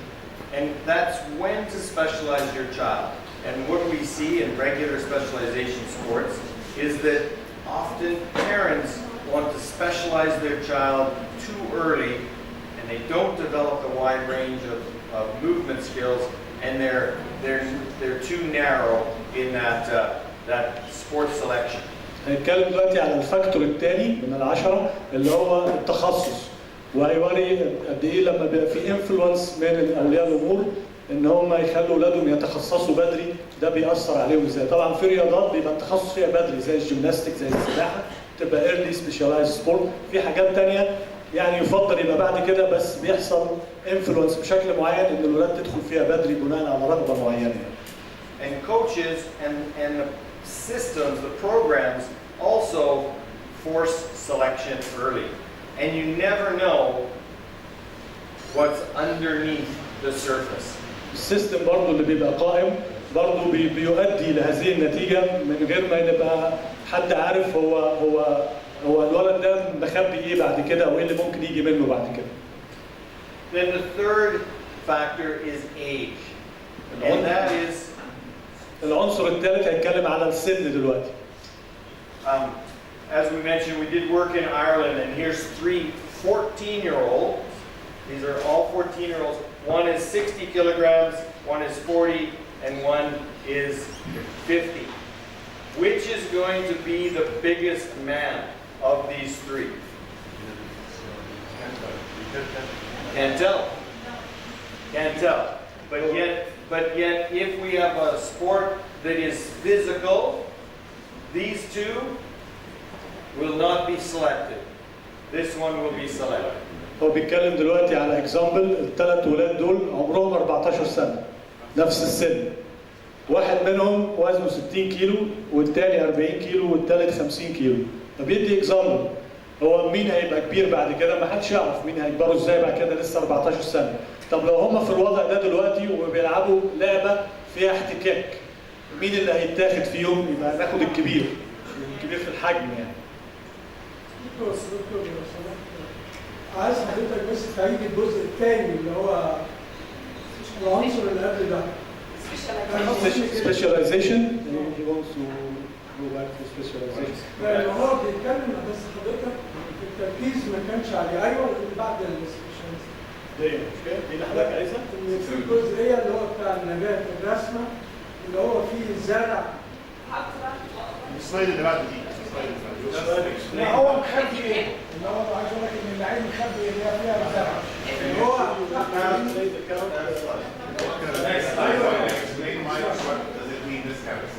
And that's when to specialize your child. And what we see in regular specialization sports is that often parents want to specialize their child too early and they don't develop the wide range of movement skills and they're too narrow in that sport selection. هنتكلم دلوقتي على الفاكتور الثاني من العشرة اللي هو التخصص. وهيوري قد ايه لما بيبقى في انفلونس من اولياء الامور ان هم يخلوا اولادهم يتخصصوا بدري ده بيأثر عليهم ازاي. طبعا في رياضات بيبقى التخصص فيها بدري زي الجيمناستيك زي السباحه تبقى ايرلي سبيشالايز سبورت. في حاجات ثانيه يعني يفضل يبقى بعد كده بس بيحصل انفلونس بشكل معين ان الولاد تدخل فيها بدري بناء على رغبه معينه. And coaches and the systems, the programs also force selection early. And you never know what's underneath the surface. السيستم برضه اللي بيبقى قائم برضه بيؤدي لهذه النتيجه من غير ما يبقى حد عارف هو الولد ده مخبي ايه بعد كده او ايه اللي ممكن يجي منه بعد كده. Then the third factor is age. And that is العنصر الثالث هيتكلم على السن دلوقتي. As we mentioned, we did work in Ireland, and here's 3 14-year-olds. These are all 14-year-olds. One is 60 kilograms, one is 40, and one is 50. Which is going to be the biggest man of these 3? Can't tell. Can't tell. But yet, if we have a sport that is physical, these two will not be selected. This one will be selected. هو بيتكلم دلوقتي على اكزامبل الثلاث ولاد دول عمرهم 14 سنه نفس السن. واحد منهم وزنه 60 كيلو والثاني 40 كيلو والثالث 50 كيلو. فبيدي اكزامبل هو مين هيبقى كبير بعد كده ما حدش يعرف مين هيكبروا ازاي بعد كده لسه 14 سنه. طب لو هم في الوضع ده دلوقتي وبيلعبوا لعبه فيها احتكاك، مين اللي هيتاخد فيهم؟ يبقى ناخد الكبير في الحجم يعني. دكتور عايز حضرتك بس تعيد الجزء الثاني اللي هو العنصر اللي قبل ده. Specialization. He wants to go back to specialization. هو بيتكلم بس حضرتك التركيز ما كانش عليه. ايوه اللي بعد السبيشاليزيشن. دي اللي حضرتك عايزها؟ في الجزئيه اللي هو بتاع النبات الرسمه اللي هو فيه الزرع. السلايد اللي بعد دي. لا هو مخبي ايه؟ اللي هو عايز اقول لك ان اللعيب مخبي اللي هي فيها زرع. اللي هو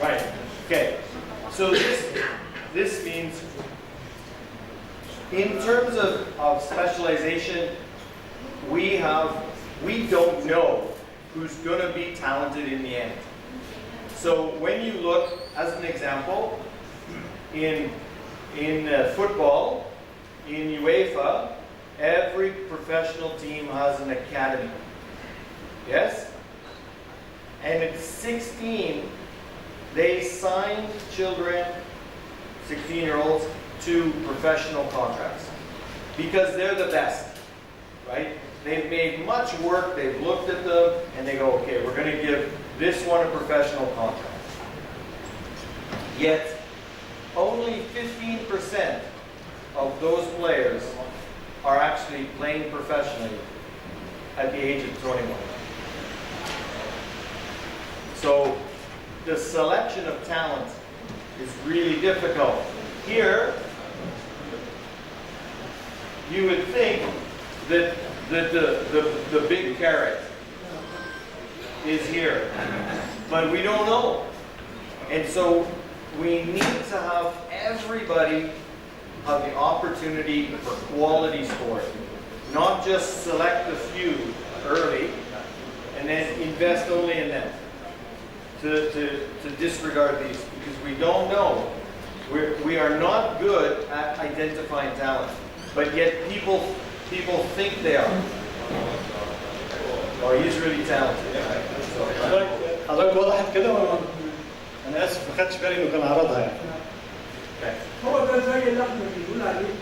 Right. Okay. So this means, in terms of specialization, we don't know who's going to be talented in the end. So when you look, as an example, in football, in UEFA, every professional team has an academy. Yes? And at 16, they sign children, 16-year-olds, to professional contracts because they're the best, right? They've made much work, they've looked at them, and they go, okay, we're going to give this one a professional contract. Yet, only 15% of those players are actually playing professionally at the age of 21. So the selection of talent is really difficult. Here, you would think that the big carrot is here, but we don't know. And so we need to have everybody have the opportunity for quality sport, not just select a few early and then invest only in them. To disregard these because we don't know. We are not good at identifying talent, but yet people think they are. Oh, he's really talented. حضرتك وضحت كده ولا انا اسف ما خدتش بالي انه كان عرضها يعني. هو ده زي اللي احنا بنقول عليه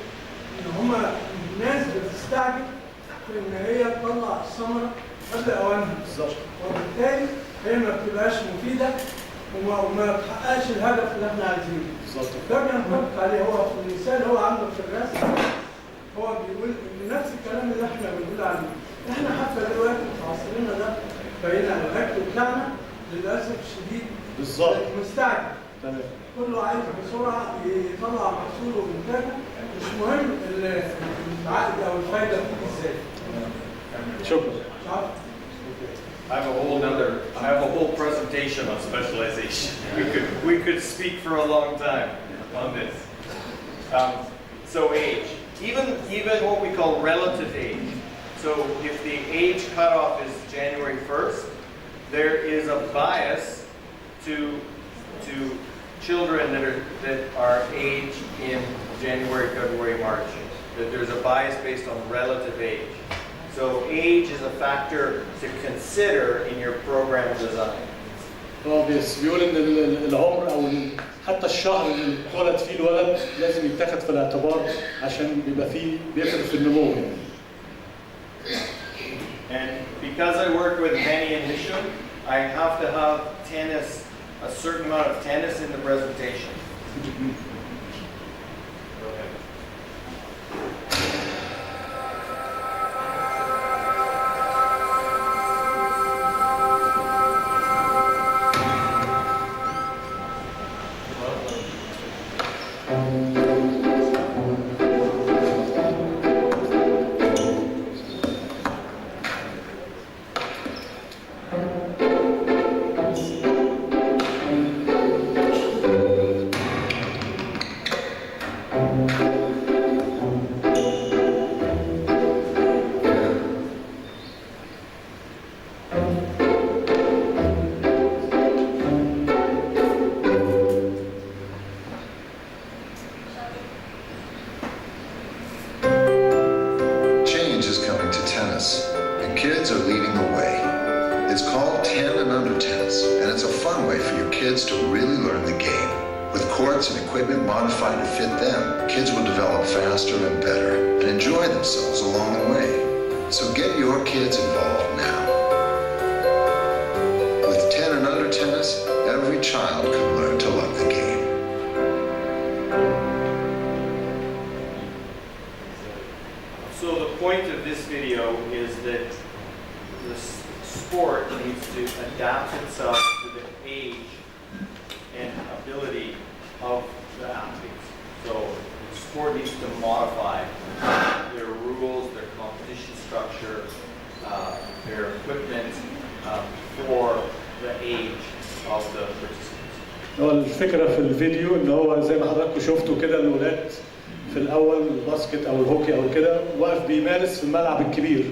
ان هما الناس بتستعجل في ان هي تطلع الثمره قبل اوانها بالظبط، وبالتالي هي ما بتبقاش مفيده وما بتحققش الهدف اللي احنا عايزينه. بالظبط. ده بينطبق عليه هو في المثال هو عنده في الرسم هو بيقول ان نفس الكلام اللي احنا بنقول عليه. احنا حتى دلوقتي في عصرنا ده بقينا الاكل بتاعنا للاسف الشديد بالظبط مستعجل. تمام. كله عايز بسرعه يطلع محصوله ومنتجه، مش مهم العقد او الفايده بتيجي ازاي. شكرا. I have a whole presentation on specialization. We could speak for a long time on this. So age, even what we call relative age. So if the age cutoff is January 1st, there is a bias to children that are aged in January, February, March. That there's a bias based on relative age. So age is a factor to consider in your program design. بيقول ان العمر او حتى الشهر اللي اتولد فيه الولد لازم يتاخد في الاعتبار عشان بيبقى فيه بيفرق في النمو يعني. And because I work with Manny and Hisham, I have to have a certain amount of tennis in the presentation. leading the way. It's called 10 and Under Tennis, and it's a fun way for your kids to really learn the game. With courts and equipment modified to fit them, kids will develop faster and better and enjoy themselves along the way. So get your kids involved now. With 10 and Under Tennis, every child can learn to love the game. So the point of this video is that the sport needs to adapt itself to the age and ability of the athletes. So the sport needs to modify their rules, their competition structure, their equipment for the age of the participants. هو الفكرة في الفيديو ان هو زي ما حضراتكم شفتوا كده الولاد في الاول الباسكت او الهوكي او كده واقف بيمارس في الملعب الكبير،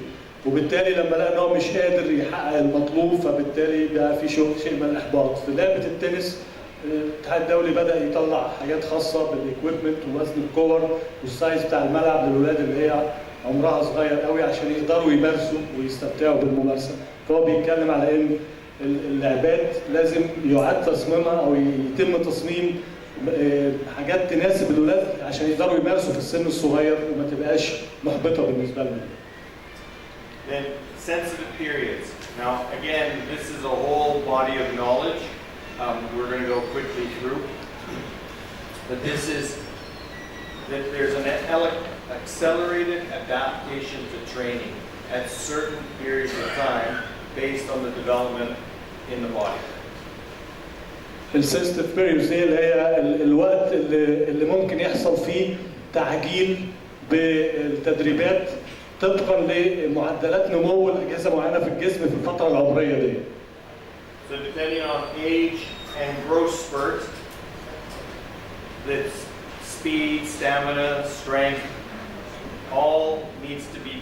وبالتالي لما لقى ان هو مش قادر يحقق المطلوب فبالتالي بقى في شيء من الاحباط. في لعبة التنس الاتحاد الدولي بدأ يطلع حاجات خاصة بالاكويبمنت ووزن الكور والسايز بتاع الملعب للولاد اللي هي عمرها صغير قوي عشان يقدروا يمارسوا ويستمتعوا بالممارسة. فهو بيتكلم على ان اللعبات لازم يعاد تصميمها او يتم تصميم حاجات تناسب الولاد عشان يقدروا يمارسوا في السن الصغير وما تبقاش محبطة بالنسبة لهم. Then sensitive periods. Now again, this is a whole body of knowledge. We're going to go quickly through. But this is that there's an accelerated adaptation to training at certain periods of time based on the development in the body. السنسيتيف بيريودز دي اللي هي الوقت اللي ممكن يحصل فيه تعجيل بالتدريبات طبقا لمعدلات نمو الاجهزه معينه في الجسم في الفتره العمريه دي. So depending on age and growth spurt, that speed, stamina, strength, all needs to be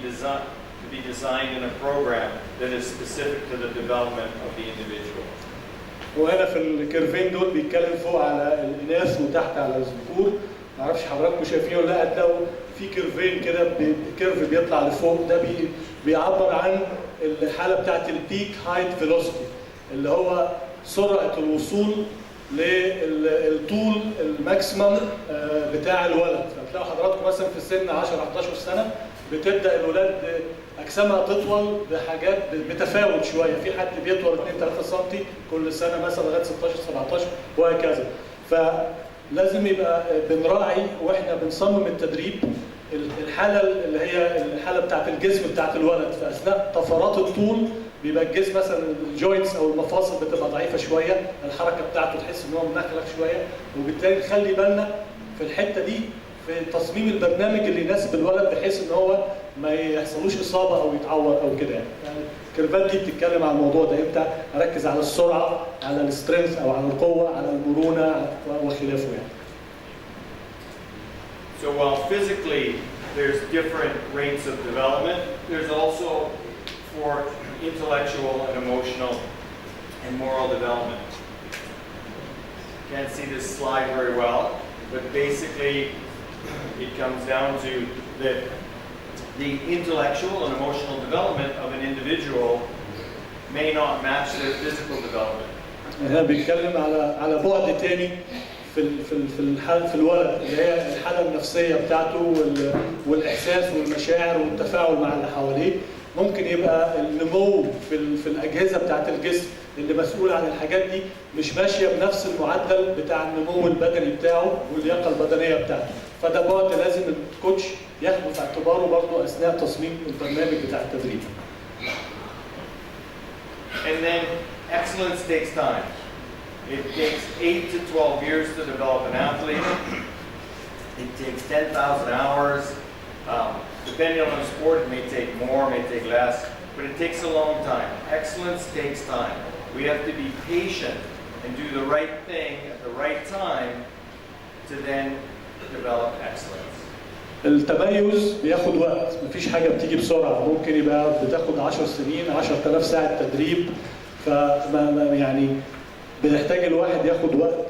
designed in a program that is specific to the development of the individual. وهنا في الكيرفين دول بيتكلم فوق على الاناث وتحت على الذكور. ما اعرفش حضراتكم شايفينه ولا لا، هتلاقوا في كيرفين كده كيرف بيطلع لفوق، ده بيعبر عن الحاله بتاعت البيك هايت فيلوسيتي اللي هو سرعه الوصول للطول الماكسيمم بتاع الولد. فتلاقوا حضراتكم مثلا في السن 10 11 سنه بتبدا الولاد اجسامها تطول بحاجات بتفاوت شويه، في حد بيطول 2 3 سم كل سنه مثلا لغايه 16 17 وهكذا. فلازم يبقى بنراعي واحنا بنصمم التدريب الحاله اللي هي الحاله بتاعت الجسم بتاعت الولد. في اثناء طفرات الطول بيبقى الجسم مثلا الجوينتس او المفاصل بتبقى ضعيفه شويه، الحركه بتاعته تحس ان هو منخلخ شويه، وبالتالي نخلي بالنا في الحته دي في تصميم البرنامج اللي يناسب الولد بحيث ان هو ما يحصلوش اصابه او يتعور او كده يعني. الكيرفات دي بتتكلم عن الموضوع ده، امتى اركز على السرعه، على السترينث او على القوه، على المرونه وخلافه يعني. So while physically there's different rates of development, there's also for intellectual and emotional and moral development. Can't see this slide very well, but basically it comes down to that the intellectual and emotional development of an individual may not match their physical development. هنا بيتكلم على بعد تاني في الولد اللي هي الحاله النفسيه بتاعته والاحساس والمشاعر والتفاعل مع اللي حواليه. ممكن يبقى النمو في الاجهزه بتاعت الجسم اللي مسؤول عن الحاجات دي مش ماشيه بنفس المعدل بتاع النمو البدني بتاعه واللياقه البدنيه بتاعته، فده بعد لازم الكوتش ياخده في اعتباره برضه اثناء تصميم البرنامج بتاع التدريب. And then excellence takes time. It takes 8 to 12 years to develop an athlete. It takes 10,000 hours. Depending on the sport, it may take more, may take less, but it takes a long time. Excellence takes time. We have to be patient and do the right thing at the right time to then develop excellence. التميز بياخد وقت، مفيش حاجه بتيجي بسرعه، ممكن يبقى بتاخد 10 سنين 10,000 ساعه تدريب، يعني بنحتاج الواحد ياخد وقت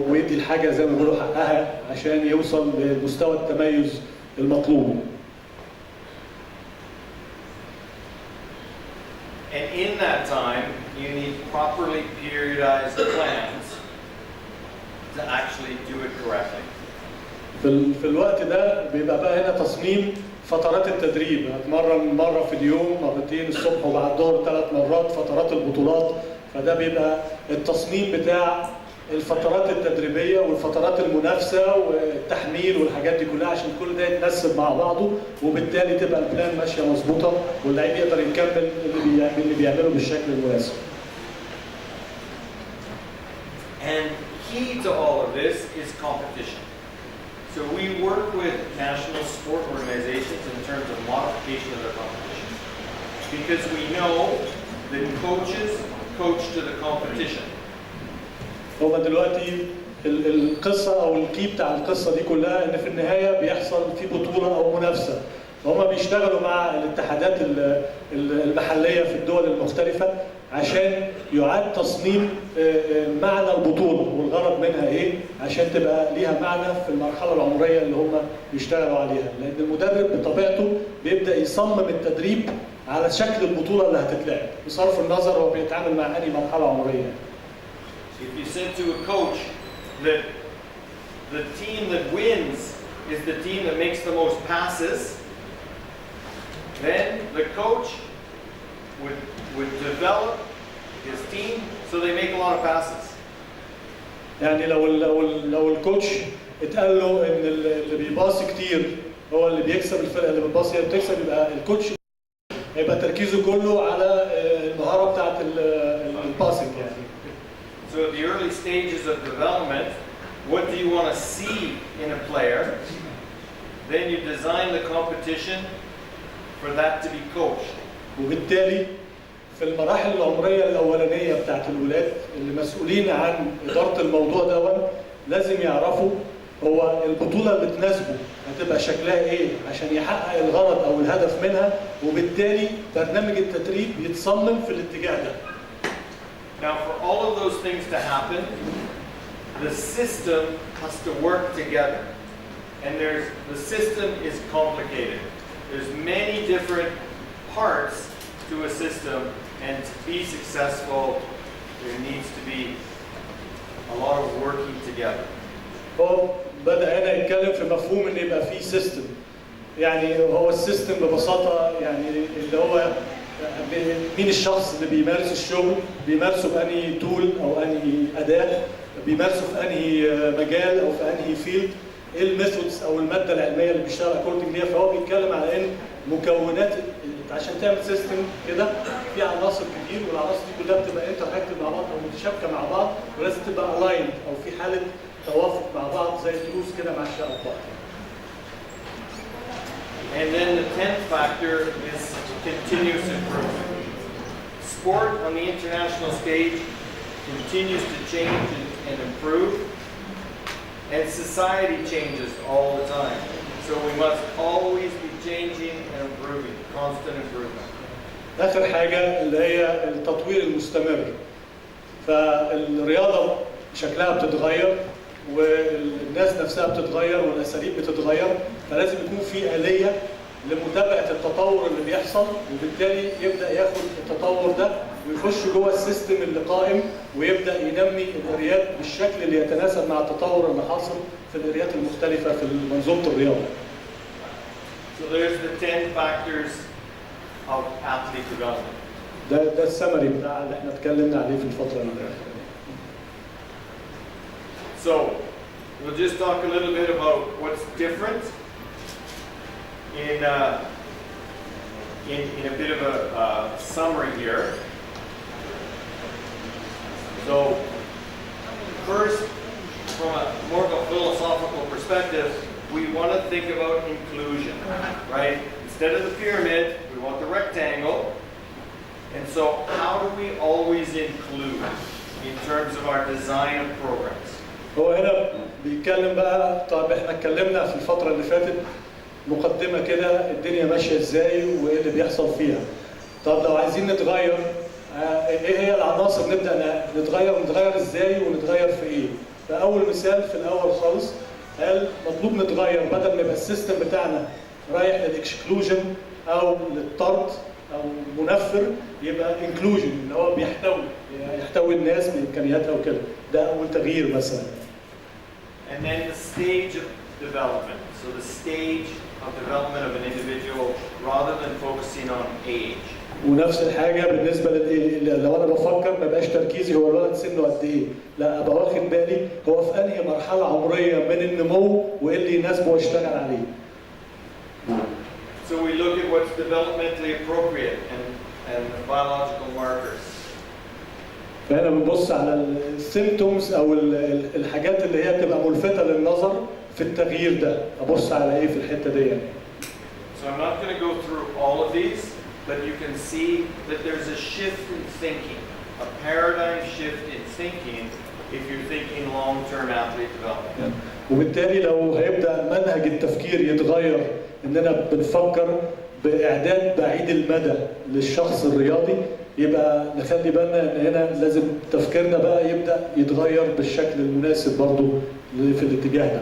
ويدي الحاجه زي ما بيقولوا حقها عشان يوصل لمستوى التميز المطلوب. And in that time, you need properly periodized plans to actually do it correctly. في الوقت ده بيبقى بقى هنا تصميم فترات التدريب، هتمرن مرة في اليوم، مرتين الصبح وبعد الظهر 3 مرات، فترات البطولات. فده بيبقى التصميم بتاع الفترات التدريبية والفترات المنافسة والتحميل والحاجات دي كلها، عشان كل ده يتنسب مع بعضه، وبالتالي تبقى البلان ماشية مظبوطة واللعيب يقدر يكمل اللي بيعمله بالشكل المناسب. And key to all of this is competition. So we work with national sport organizations in terms of modification of their competition, because we know that coaches coach to the competition. هو دلوقتي القصة أو الكي بتاع القصة دي كلها إن في النهاية بيحصل في بطولة أو منافسة، فهم بيشتغلوا مع الاتحادات المحلية في الدول المختلفة عشان يعاد تصميم معنى البطولة والغرض منها إيه، عشان تبقى ليها معنى في المرحلة العمرية اللي هم بيشتغلوا عليها، لأن المدرب بطبيعته بيبدأ يصمم التدريب على شكل البطولة اللي هتتلعب بصرف النظر هو بيتعامل مع أي مرحلة عمرية. If you said to a coach that the team that wins is the team that makes the most passes, then the coach would develop his team so they make a lot of passes. يعني لو الكوتش اتقال له ان اللي بيباصي كتير هو اللي بيكسب، الفرقه اللي بتباصي هي بتكسب، يبقى الكوتش هيبقى تركيزه كله على المهاره بتاعت الباسنج يعني. So at the early stages of development, what do you want to see in a player? Then you design the competition for that to be coached. وبالتالي في المراحل العمريه الاولانيه بتاعت الولاد اللي مسؤولين عن اداره الموضوع ده لازم يعرفوا هو البطوله اللي تناسبه هتبقى شكلها ايه عشان يحقق الغرض او الهدف منها، وبالتالي برنامج التدريب يتصمم في الاتجاه ده. Now, for all of those things to happen, the system has to work together. And the system is complicated. There's many different parts to a system, and to be successful, there needs to be a lot of working together. هو بدأ هنا يتكلم في مفهوم ان يبقى فيه سيستم. يعني هو السيستم ببساطة يعني اللي هو مين الشخص اللي بيمارس الشغل، بيمارسه بأنهي تول أو أنهي أداة، بيمارسه في أنهي مجال أو في أنهي فيلد، إيه الميثودز أو المادة العلمية اللي بيشتغل أكوردنج ليها. فهو بيتكلم على إن مكونات عشان تعمل سيستم كده في عناصر كتير، والعناصر دي كلها بتبقى انتراكتيف مع بعض أو متشابكة مع بعض، ولازم تبقى ألايند أو في حالة توافق مع بعض زي التروس كده ماشية على بعض. And then the 10th factor is continuous improvement. Sport on the international stage continues to change and improve, and society changes all the time. So we must always be changing and improving, constant improvement. آخر حاجة اللي هي التطوير المستمر. فالرياضة شكلها بتتغير والناس نفسها بتتغير والأساليب بتتغير، فلازم يكون في آلية لمتابعة التطور اللي بيحصل، وبالتالي يبدأ ياخد التطور ده ويخش جوه السيستم اللي قائم ويبدأ ينمي القريات بالشكل اللي يتناسب مع التطور اللي حاصل في القريات المختلفة في منظومة الرياضة. So there's the 10 factors of athlete development. ده السمري بتاع اللي احنا اتكلمنا عليه في الفترة اللي فاتت. So we'll just talk a little bit about what's different in a bit of a summary here. So first, from a more of a philosophical perspective, we want to think about inclusion, right? Instead of the pyramid, we want the rectangle. And so how do we always include in terms of our design of programs? هو هنا بيتكلم بقى، طب احنا اتكلمنا في الفترة اللي فاتت مقدمة كده الدنيا ماشية ازاي وايه اللي بيحصل فيها. طب لو عايزين نتغير ايه هي العناصر نبدأ نتغير ازاي ونتغير في ايه؟ فأول مثال في الأول خالص قال مطلوب نتغير بدل ما يبقى السيستم بتاعنا رايح للإكسكلوجن أو للطرد، او منفر يبقى انكلوجن اللي هو يحتوي الناس بامكانياتها وكده. ده اول تغيير مثلا. And then the stage of development. So the stage of development of an individual rather than focusing on age. ونفس الحاجه بالنسبه لو انا بفكر ما بقاش تركيزي هو الولد سنه قد ايه، لا ابقى واخد بالي هو في انهي مرحله عمريه من النمو وايه اللي يناسبه واشتغل عليه. So we look at what's developmentally appropriate and the biological markers. فهنا بنبص على السيمتومز او الحاجات اللي هي بتبقى ملفته للنظر في التغيير ده، ابص على ايه في الحته دي يعني. So I'm not going to go through all of these, but you can see that there's a shift in thinking, a paradigm shift in thinking if you're thinking long-term athlete development. وبالتالي لو هيبدا منهج التفكير يتغير اننا بنفكر باعداد بعيد المدى للشخص الرياضي، يبقى نخلي بالنا ان هنا لازم تفكيرنا بقى يبدا يتغير بالشكل المناسب برضو في الاتجاه ده.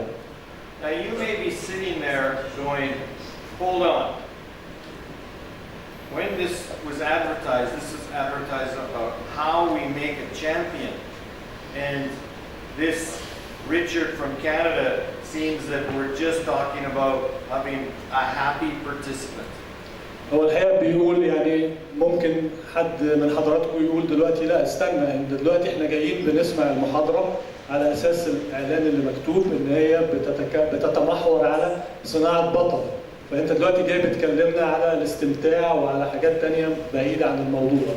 Now you may be sitting there going, hold on. When this was advertised, this was advertised about how we make a champion. And this Richard from Canada seems that we're just talking about having a happy participant. هو الحقيقه بيقول يعني ممكن حد من حضراتكم يقول دلوقتي لا استنى، ان دلوقتي احنا جايين بنسمع المحاضره على اساس الاعلان اللي مكتوب ان هي بتتمحور على صناعه بطل، فانت دلوقتي جاي بتكلمنا على الاستمتاع وعلى حاجات تانية بعيده عن الموضوع.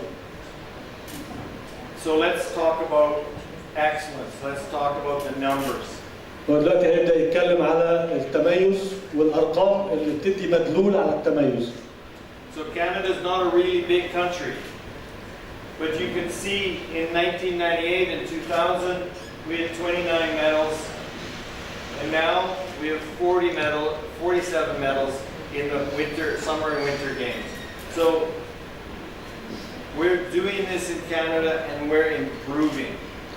So let's talk about excellence. Let's talk about the numbers. هو دلوقتي هيبدا يتكلم على التميز والارقام اللي بتدي مدلول على التميز. So Canada is not a really big country, but you can see in 1998 and 2000 we had 29 medals, and now we have 47 medals in the summer and winter games. So we're doing this in Canada and we're improving.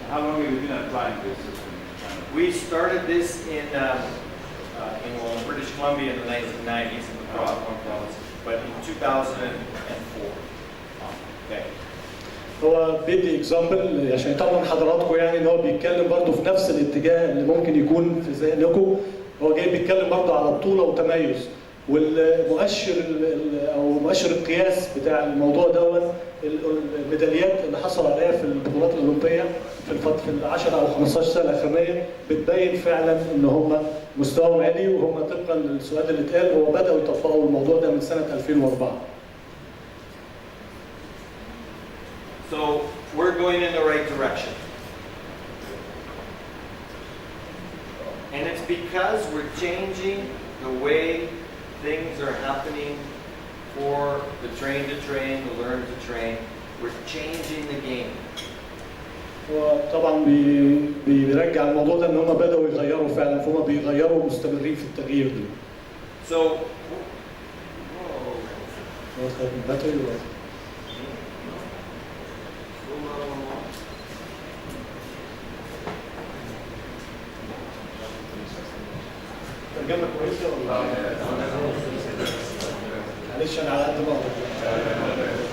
How long have you been applying this system in Canada? We started this in British Columbia in the 1990s in the province. But in 2004. Okay. هو بيدي اكزامبل عشان يطمن حضراتكم يعني ان هو بيتكلم برضه في نفس الاتجاه اللي ممكن يكون في ذهنكم. هو جاي بيتكلم برضه على بطوله وتميز، والمؤشر او مؤشر القياس بتاع الموضوع دوت الميداليات اللي حصل عليها في البطولات الاولمبيه في ال 10 او 15 سنه الاخرانيه بتبين فعلا ان هم مستواهم عالي، وهم طبقا للسؤال اللي اتقال هو بداوا يطبقوا الموضوع ده من سنه 2004. So we're going in the right direction. And it's because we're changing the way things are happening for the train to train, the learn to train. We're changing the game. وطبعا بيرجع الموضوع ده ان هم بداوا يغيروا فعلا، فهم بيغيروا مستمرين في التغيير ده. So ترجمة كويسة ولا؟ معلش أنا على قد ما أقدر.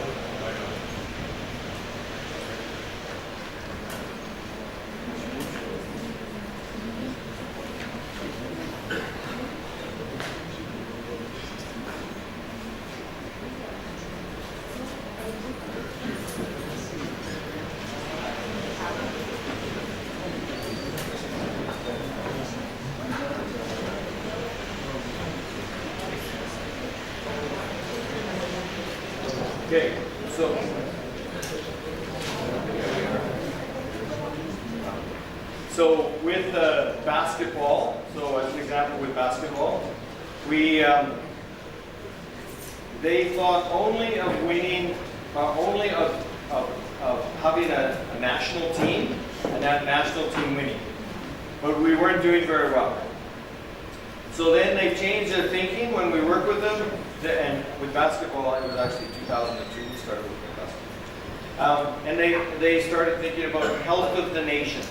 okay, so with basketball, so as an example with basketball, they thought only of winning, only of having a national team and that national team winning, but we weren't doing very well. So then they changed their thinking when we worked with them, and with basketball, it was actually 2002 we started working with basketball. And they started thinking about health of the nation.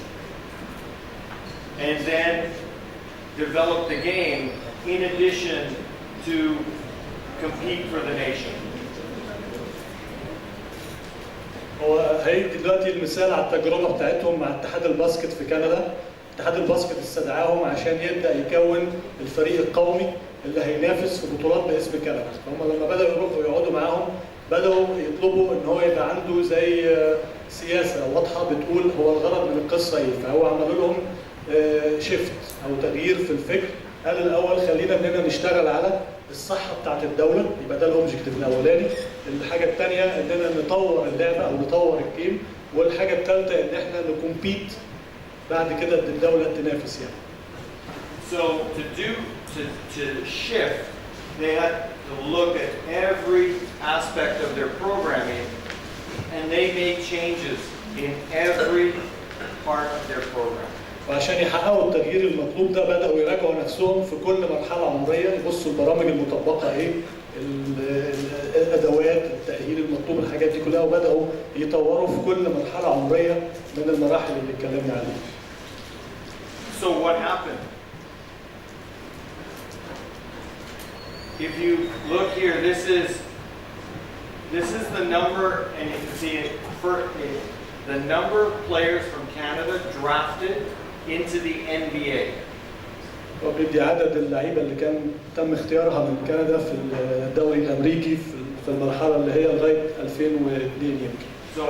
And then develop the game in addition to compete for the nation. هيدي دلوقتي المثال على التجربه بتاعتهم مع اتحاد الباسكت في كندا. اتحاد الباسكت استدعاهم عشان يبدا يكون الفريق القومي اللي هينافس في بطولات باسم كندا. فهم لما بداوا يروحوا يقعدوا معاهم بداوا يطلبوا ان هو يبقى عنده زي سياسه واضحه بتقول هو الغرض من القصه ايه. فهو عملوا لهم شيفت او تغيير في الفكر. قال الاول خلينا اننا نشتغل على الصحه بتاعت الدوله، يبقى ده الاوبجكتيف الاولاني. الحاجه الثانيه اننا نطور اللعبه او نطور الجيم. والحاجه الثالثه ان احنا نكومبيت بعد كده الدوله تنافس يعني. So to shift, they had to look at every aspect of their programming, and they made changes in every part of their program. وعشان يحققوا التغيير المطلوب ده بدأوا يراجعوا نفسهم في كل مرحلة عمرية، يبصوا البرامج المطبقة ايه، الأدوات، التأهيل المطلوب، الحاجات دي كلها، وبدأوا يطوروا في كل مرحلة عمرية من المراحل اللي اتكلمنا عليها. So what happened? If you look here, this is the number, and you can see it for the number of players from Canada drafted into the NBA. وبيدي عدد اللعيبه اللي كان تم اختيارها من كندا في الدوري الامريكي في المرحله اللي هي لغايه 2002 يمكن. So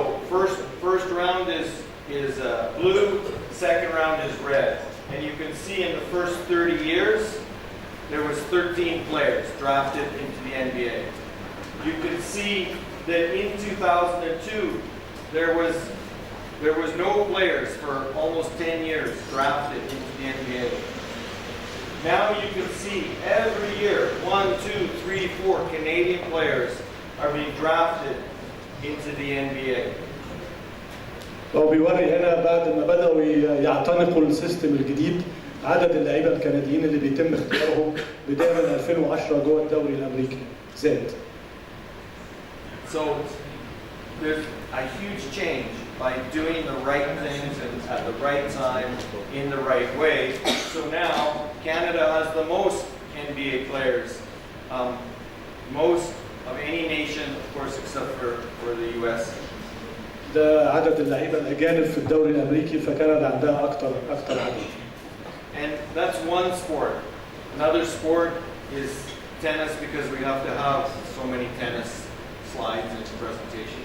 first round is blue, second round is red, and you can see in the first 30 years there was 13 players drafted into the NBA. You can see that in 2002 there was no players for almost 10 years drafted into the NBA. Now you can see every year 1, 2, 3, 4 Canadian players are being drafted into the NBA. هو بيوري هنا بعد ما بدأوا يعتنقوا السيستم الجديد عدد اللعيبه الكنديين اللي بيتم اختيارهم بدايه من 2010 جوه الدوري الامريكي زاد. So there's a huge change by doing the right things and at the right time in the right way. So now Canada has the most NBA players, most of any nation, of course, except for the U.S. ده عدد اللعيبه الاجانب في الدوري الامريكي، فكندا عندها اكتر عدد. And that's one sport. Another sport is tennis, because we have to have so many tennis slides in the presentation.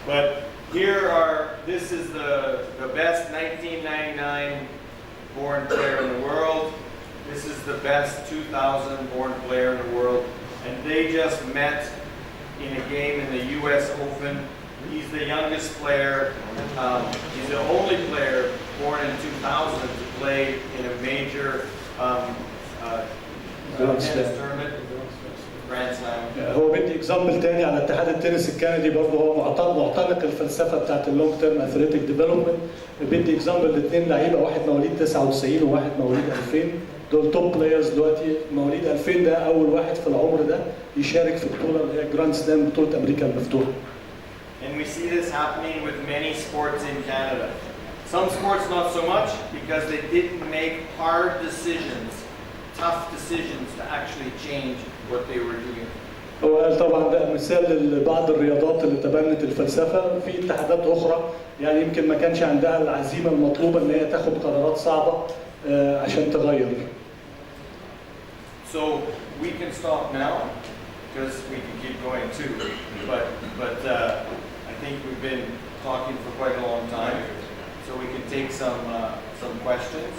But this is the best 1999 born player in the world. This is the best 2000 born player in the world. And they just met in a game in the US Open. He's the youngest player. He's the only player born in 2000 to play in a major tennis tournament. Grand Slam. هو بدي اكزامبل تاني على اتحاد التنس الكندي، برضه هو معتنق الفلسفه بتاعت اللونج تيرم اثليتيك ديفلوبمنت. بدي اكزامبل لاثنين لعيبه، واحد مواليد 99 وواحد مواليد 2000. دول توب بلايرز دلوقتي. مواليد 2000 ده اول واحد في العمر ده يشارك في بطوله اللي هي جراند سلام، بطوله امريكا المفتوحه. And we see this happening with many sports in Canada. Some sports not so much, because they didn't make hard decisions, tough decisions to actually change what they were doing. هو قال طبعا ده مثال لبعض الرياضات اللي تبنت الفلسفه. في اتحادات اخرى يعني يمكن ما كانش عندها العزيمه المطلوبه ان هي تاخد قرارات صعبه عشان تغير. So we can stop now because we can keep going too. But I think we've been talking for quite a long time, so we can take some questions.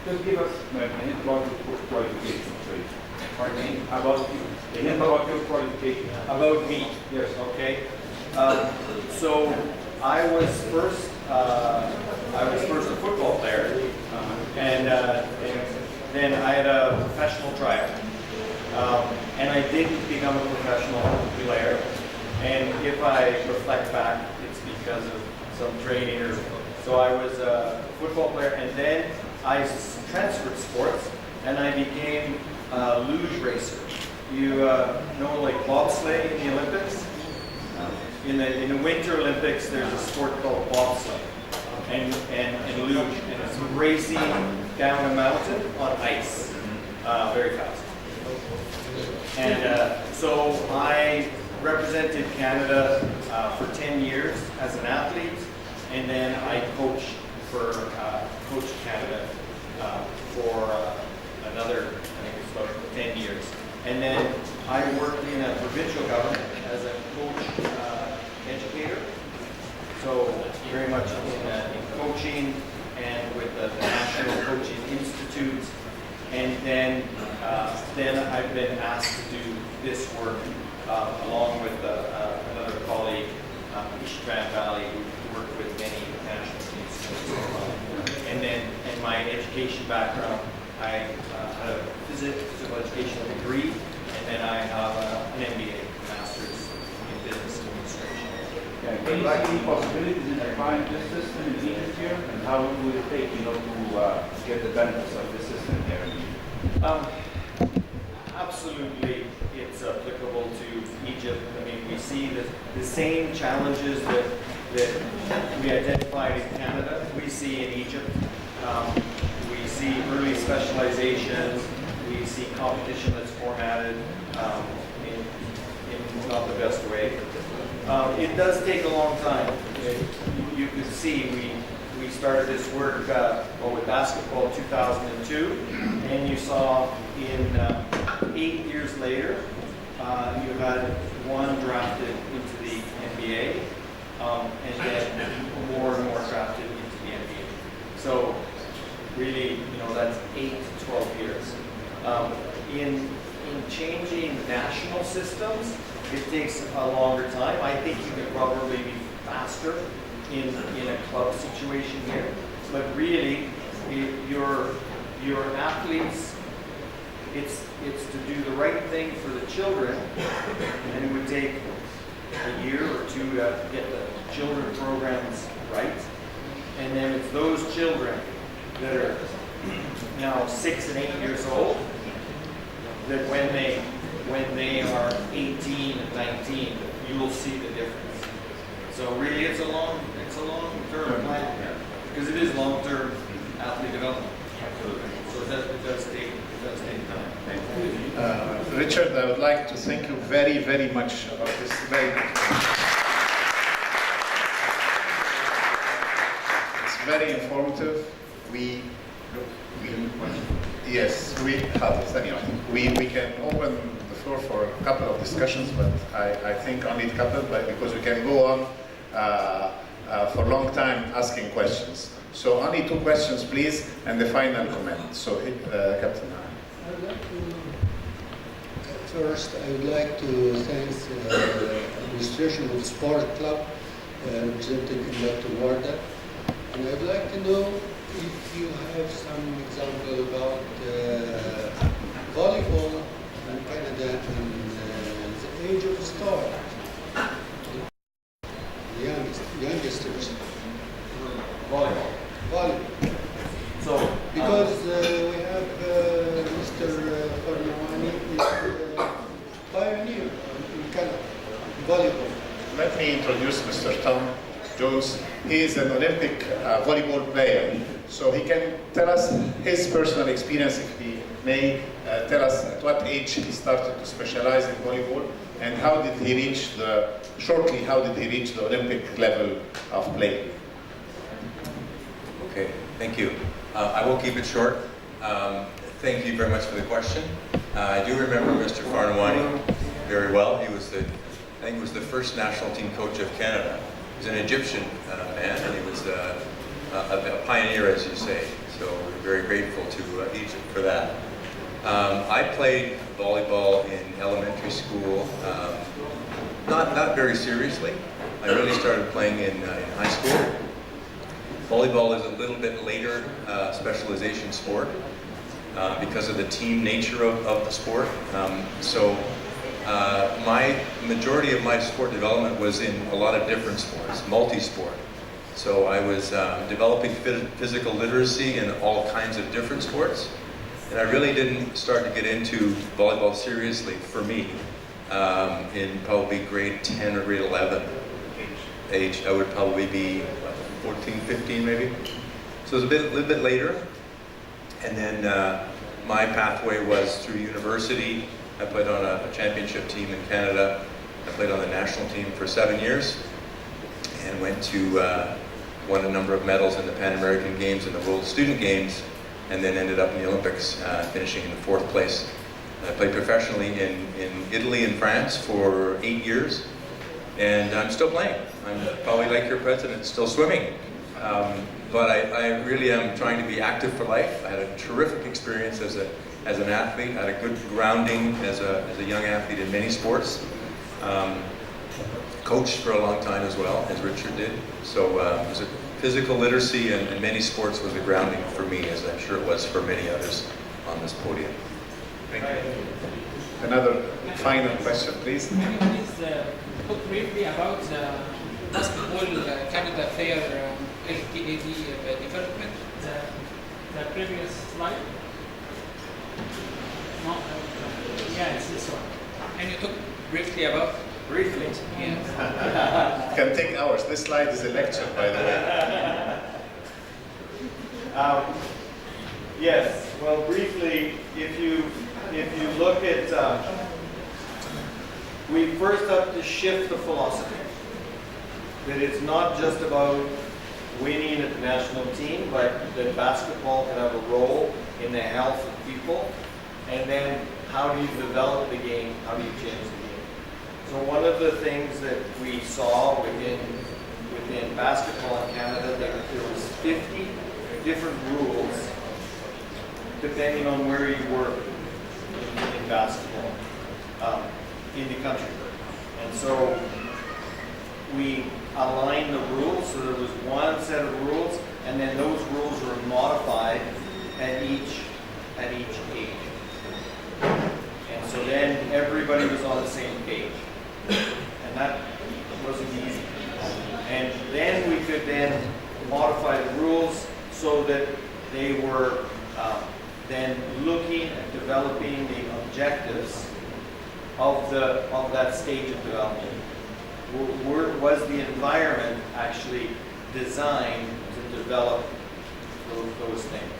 Just give us a hint about your qualification, please. Pardon me? About you. A hint about your qualification. About me. Yes. Okay. So I was first a football player, and then I had a professional tryout, and I didn't become a professional player. And if I reflect back, it's because of some training. So I was a football player, and then I transferred sports, and I became a luge racer. You know, like bobsleigh in the Olympics? In the Winter Olympics, there's a sport called bobsleigh and luge, and it's racing down a mountain on ice, very fast. And so I represented Canada for 10 years as an athlete, and then I coached Canada for another, I think it's about 10 years. And then I worked in a provincial government as a coach educator. So very much in coaching and with the National Coaching Institute. And then I've been asked to do this work along with another colleague, East Grand Valley, who worked with many national teams as well. And then in my education background, I had a physical education degree, and then I have an MBA, Master's in Business Administration. Yeah, can you see any possibilities in applying this system in Egypt here, and how long will it take, to get the benefits of this system here? Absolutely, it's applicable to Egypt. I mean, we see the same challenges that we identified in Canada, we see in Egypt. We see early specializations, we see competition that's formatted in not the best way. It does take a long time. You can see we started this work with basketball in 2002, and you saw in 8 years later, you had one drafted into the NBA, and then more and more drafted into the NBA. So really, that's 8 to 12 years. In changing national systems, it takes a longer time. I think you can probably be faster in a club situation here, but really, your athletes, it's to do the right thing for the children, and it would take a year or two to get the children programs right, and then it's those children that are now 6 and 8 years old that when they are 18 and 19, you will see the difference. So really, it's a long-term plan, because it is long-term athlete development. So it does take time. Richard, I would like to thank you very, very much about this very good. It's very informative. We can open the floor for a couple of discussions, but I think only a couple, because we can go on for a long time asking questions. So only 2 questions, please, and the final comment. So, Captain. First, I would like to thank the administration of the Sport Club, representing Dr. Warda. And I'd like to know if you have some example about volleyball in Canada and the age of star, the youngsters. Volleyball. So because we have Mr. Farnawani is pioneer in Canada, volleyball. Let me introduce Mr. Tom Jones. He is an Olympic volleyball player, so he can tell us his personal experience, if he may tell us at what age he started to specialize in volleyball, and how did he reach the Olympic level of play. Okay, thank you. I will keep it short. Thank you very much for the question. I do remember Mr. Farnawani very well. He was I think he was the first national team coach of Canada. He was an Egyptian man, and he was a pioneer, as you say. So we're very grateful to Egypt for that. I played volleyball in elementary school, not very seriously. I really started playing in high school. Volleyball is a little bit later specialization sport because of the team nature of the sport. My majority of my sport development was in a lot of different sports, multi-sport. So I was developing physical literacy in all kinds of different sports. And I really didn't start to get into volleyball seriously for me in probably grade 10 or grade 11 age. I would probably be 14, 15 maybe. So it was a little bit later. And then my pathway was through university. I played on a championship team in Canada. I played on the national team for 7 years and went to won a number of medals in the Pan American Games and the World Student Games, and then ended up in the Olympics, finishing in the 4th place. I played professionally in Italy and France for 8 years, and I'm still playing. I'm probably like your president, still swimming. But I really am trying to be active for life. I had a terrific experience as an athlete. I had a good grounding as a young athlete in many sports. Coached for a long time as well, as Richard did. So it was a physical literacy and many sports was a grounding for me, as I'm sure it was for many others on this podium. Thank you. Another final question, please. Can you please talk briefly about the basketball Canada Fair LTAD development, the previous slide? No? Yeah, it's this one. Can you talk briefly about? Briefly? Yeah. Can take hours. This slide is a lecture, by the way. Yes. Well, briefly, if you look at, we first have to shift the philosophy that it's not just about winning at the national team, but that basketball can have a role in the health of people. And then, how do you develop the game? How do you change the game? So one of the things that we saw within basketball in Canada, there was 50 different rules depending on where you were in basketball in the country. And so we aligned the rules, so there was one set of rules, and then those rules were modified at each age. And so then everybody was on the same page. And that wasn't easy. And then we could then modify the rules so that they were then looking at developing the objectives of that stage of development. Was the environment actually designed to develop those things?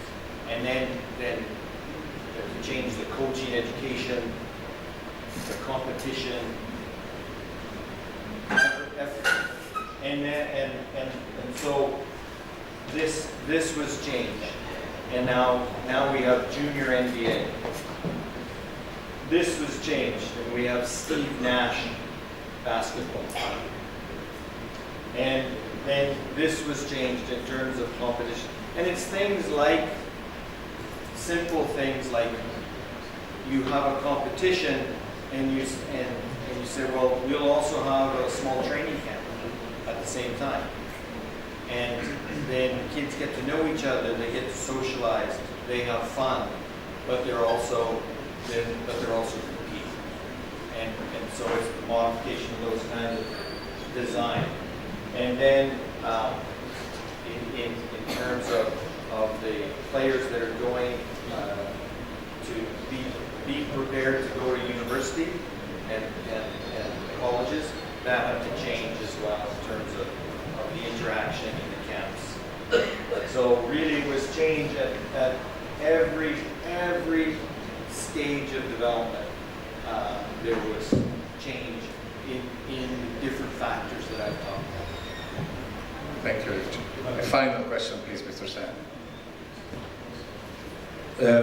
And then to change the coaching, education, the competition, effort. And so this was changed. And now we have junior NBA. This was changed, and we have Steve Nash basketball. And then this was changed in terms of competition. And it's things like, simple things like, you have a competition and you say, well, we'll also have a small training camp at the same time. And then kids get to know each other, they get to socialize, they have fun, but they're also competing. And so it's the modification of those kinds of design. And then in terms of the players that are going to be prepared to go to university and colleges, that had to change as well in terms of the interaction in the camps. So really it was change at every stage of development. There was change in different factors that I've talked about. Thank you, Richard. A final question, please, Mr. Sam.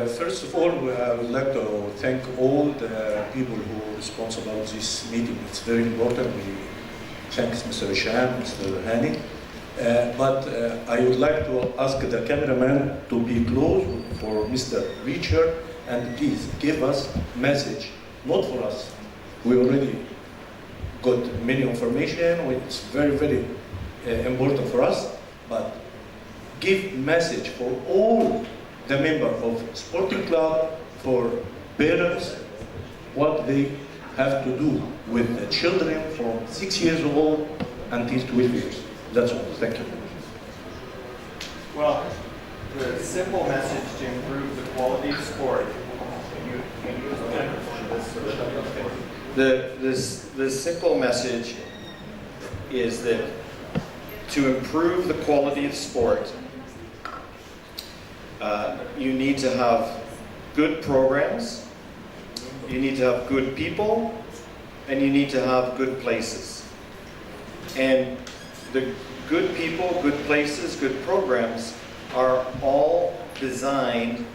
First of all, I would like to thank all the people who are responsible for this meeting. It's very important. We thank Mr. Hisham, Mr. Hani. But I would like to ask the cameraman to be close for Mr. Richard, and please give us message, not for us. We already got many information. It's very, very important for us, but give message for all the member of sporting club, for parents, what they have to do with the children from 6 years old until 12 years. That's all. Thank you. Well, the simple message to improve the quality of sport. The simple message is that to improve the quality of sport, you need to have good programs, you need to have good people, and you need to have good places. And the good people, good places, good programs are all designed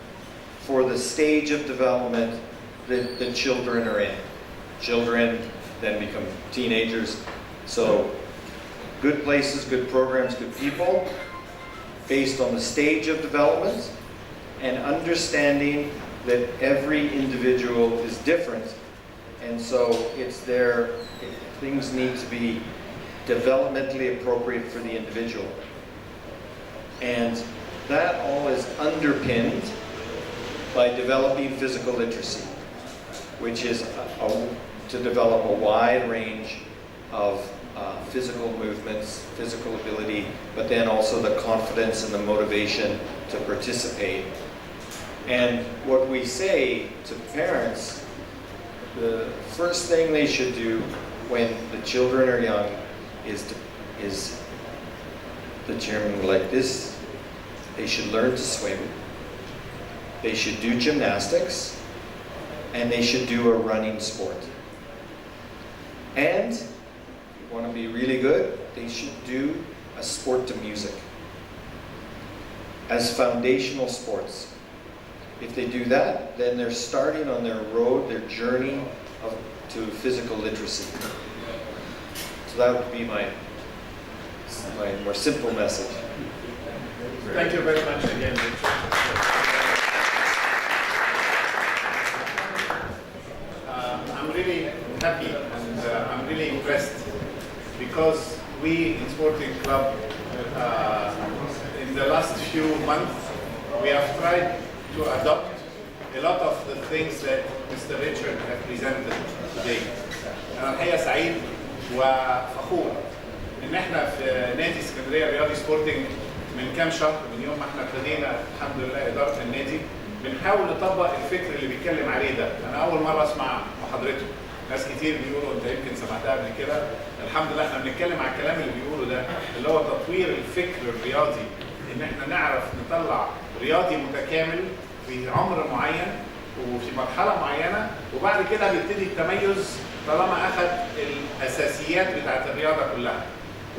for the stage of development that the children are in. Children then become teenagers. So good places, good programs, good people, based on the stage of development and understanding that every individual is different. And so things need to be developmentally appropriate for the individual. And that all is underpinned by developing physical literacy, which is to develop a wide range of physical movements, physical ability, but then also the confidence and the motivation to participate. And what we say to parents, the first thing they should do when the children are young is the chairman would like this: they should learn to swim, they should do gymnastics, and they should do a running sport. And if you want to be really good, they should do a sport to music as foundational sports. If they do that, then they're starting on their road, their journey to physical literacy. So that would be my more simple message. Thank you very much again, Richard. I'm really happy and I'm really impressed because we in Sporting Club in the last few months we have tried to adopt a lot of the things that Mr. Richard has presented today. أنا الحقيقة سعيد وفخور إن إحنا في نادي اسكندريه الرياضي سبورتنج من كام شهر من يوم ما إحنا ابتدينا الحمد لله إدارة النادي بنحاول نطبق الفكر اللي بيتكلم عليه ده. أنا أول مرة أسمع محاضرته. ناس كتير بيقولوا أنت يمكن سمعتها قبل كده. الحمد لله إحنا بنتكلم على الكلام اللي بيقوله ده اللي هو تطوير الفكر الرياضي، إن إحنا نعرف نطلع رياضي متكامل في عمر معين وفي مرحلة معينة، وبعد كده بيبتدي التميز طالما أخذ الأساسيات بتاعت الرياضة كلها.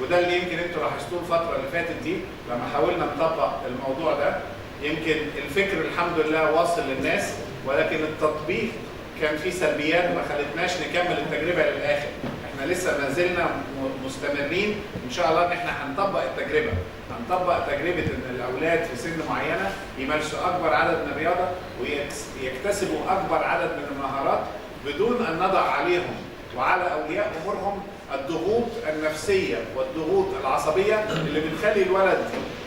وده اللي يمكن انتوا لاحظتوه الفترة اللي فاتت دي لما حاولنا نطبق الموضوع ده. يمكن الفكر الحمد لله واصل للناس، ولكن التطبيق كان فيه سلبيات ما خلتناش نكمل التجربة للآخر. احنا لسه ما زلنا مستمرين ان شاء الله ان احنا هنطبق التجربة، هنطبق تجربة ان الاولاد في سن معينة يمارسوا اكبر عدد من الرياضة ويكتسبوا اكبر عدد من المهارات بدون ان نضع عليهم وعلى اولياء امورهم الضغوط النفسية والضغوط العصبية اللي بتخلي الولد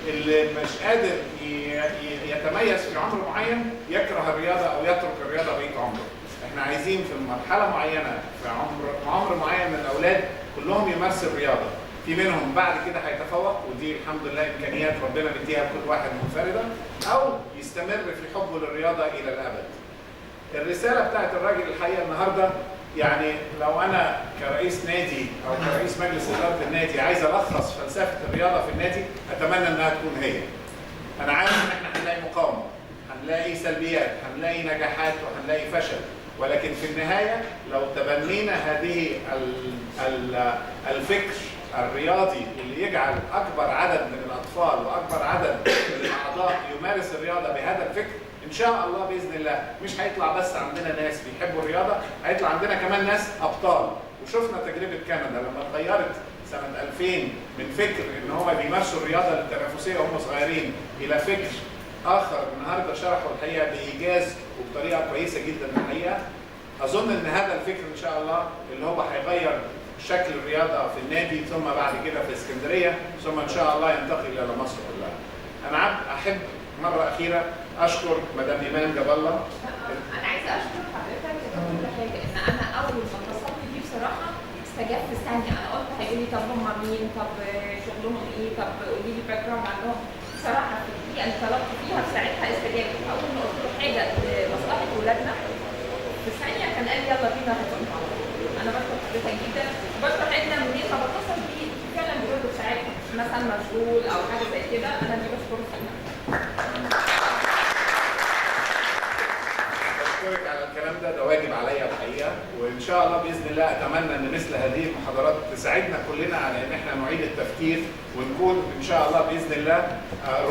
اللي مش قادر يتميز في عمر معين يكره الرياضة او يترك الرياضة بقية عمره. احنا عايزين في مرحلة معينة في عمر معين من الاولاد كلهم يمارسوا الرياضة. في منهم بعد كده هيتفوق، ودي الحمد لله امكانيات ربنا مديها لكل واحد منفردة، او يستمر في حبه للرياضة الى الابد. الرسالة بتاعت الراجل الحقيقة النهاردة، يعني لو انا كرئيس نادي او كرئيس مجلس اداره النادي عايز الخص فلسفه الرياضه في النادي، اتمنى انها تكون هي. انا عارف ان احنا هنلاقي مقاومه، هنلاقي سلبيات، هنلاقي نجاحات وهنلاقي فشل، ولكن في النهايه لو تبنينا هذه الفكر الرياضي اللي يجعل اكبر عدد من الاطفال واكبر عدد من الاعضاء يمارس الرياضه بهذا الفكر، ان شاء الله باذن الله مش هيطلع بس عندنا ناس بيحبوا الرياضه، هيطلع عندنا كمان ناس ابطال. وشفنا تجربه كندا لما اتغيرت سنه 2000 من فكر ان هم بيمارسوا الرياضه التنافسيه وهم صغيرين الى فكر اخر النهارده شرحه الحقيقه بايجاز وبطريقه كويسه جدا الحقيقه. اظن ان هذا الفكر ان شاء الله اللي هو هيغير شكل الرياضه في النادي ثم بعد كده في الاسكندريه ثم ان شاء الله ينتقل الى مصر كلها. انا احب مره اخيره اشكر مدام ايمان جاب الله. انا عايزه اشكر حضرتك كل حاجه، ان انا اول ما اتصلت بيه بصراحه استجاب في ثانيه. انا قلت هيقول لي طب هم مين، طب شغلهم ايه، طب قولي لي باك جراوند عندهم. بصراحه في الدقيقه اللي طلبت فيها في ساعتها استجاب. اول ما قلت له حاجه لمصلحه ولادنا في ثانيه كان قال لي يلا بينا هنروح. انا بشكر حضرتك جدا، وبشكر حضرتك منين ما بتصل بيه فعلا بيقول ساعات مثلا مشغول او حاجه زي كده، انا اللي بشكره فيها. بشكرك على الكلام الكلام ده واجب عليا الحقيقه، وان شاء الله باذن الله اتمنى ان مثل هذه المحاضرات تساعدنا كلنا على ان احنا نعيد التفكير ونكون ان شاء الله باذن الله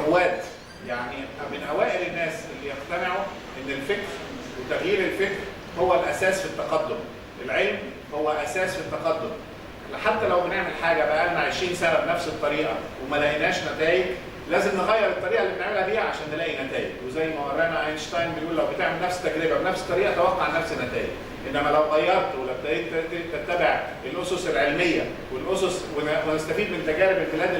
رواد، يعني من اوائل الناس اللي يقتنعوا ان الفكر وتغيير الفكر هو الاساس في التقدم. العلم هو اساس في التقدم. حتى لو بنعمل حاجه بقالنا 20 سنه بنفس الطريقه وما لقيناش نتائج، لازم نغير الطريقه اللي بنعملها بيها عشان نلاقي نتائج. وزي ما ورانا اينشتاين بيقول لو بتعمل نفس التجربه بنفس الطريقه توقع نفس النتائج. انما لو غيرت ولا ابتديت تتبع الاسس العلميه والاسس ونستفيد من تجارب البلاد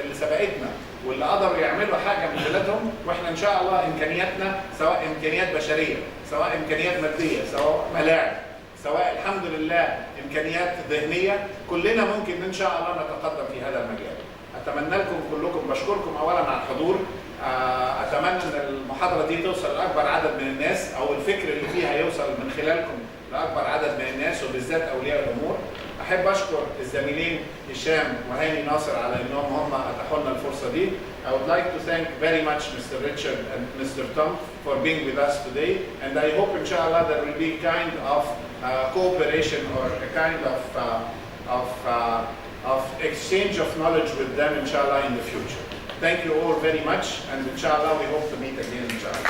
اللي سبقتنا واللي قدروا يعملوا حاجه من بلادهم، واحنا ان شاء الله امكانياتنا سواء امكانيات بشريه، سواء امكانيات ماديه، سواء ملاعب، سواء الحمد لله امكانيات ذهنيه، كلنا ممكن ان شاء الله نتقدم في هذا المجال. اتمنى لكم كلكم، بشكركم اولا على الحضور. اتمنى ان المحاضره دي توصل لاكبر عدد من الناس، او الفكر اللي فيها يوصل من خلالكم لاكبر عدد من الناس وبالذات اولياء الامور. احب اشكر الزميلين هشام وهاني ناصر على انهم هم اتاحوا لنا الفرصه دي. I would like to thank very much Mr. Richard and Mr. Tom for being with us today, and I hope inshallah there will be kind of cooperation or a kind of exchange of knowledge with them inshallah in the future. Thank you all very much, and inshallah we hope to meet again inshallah.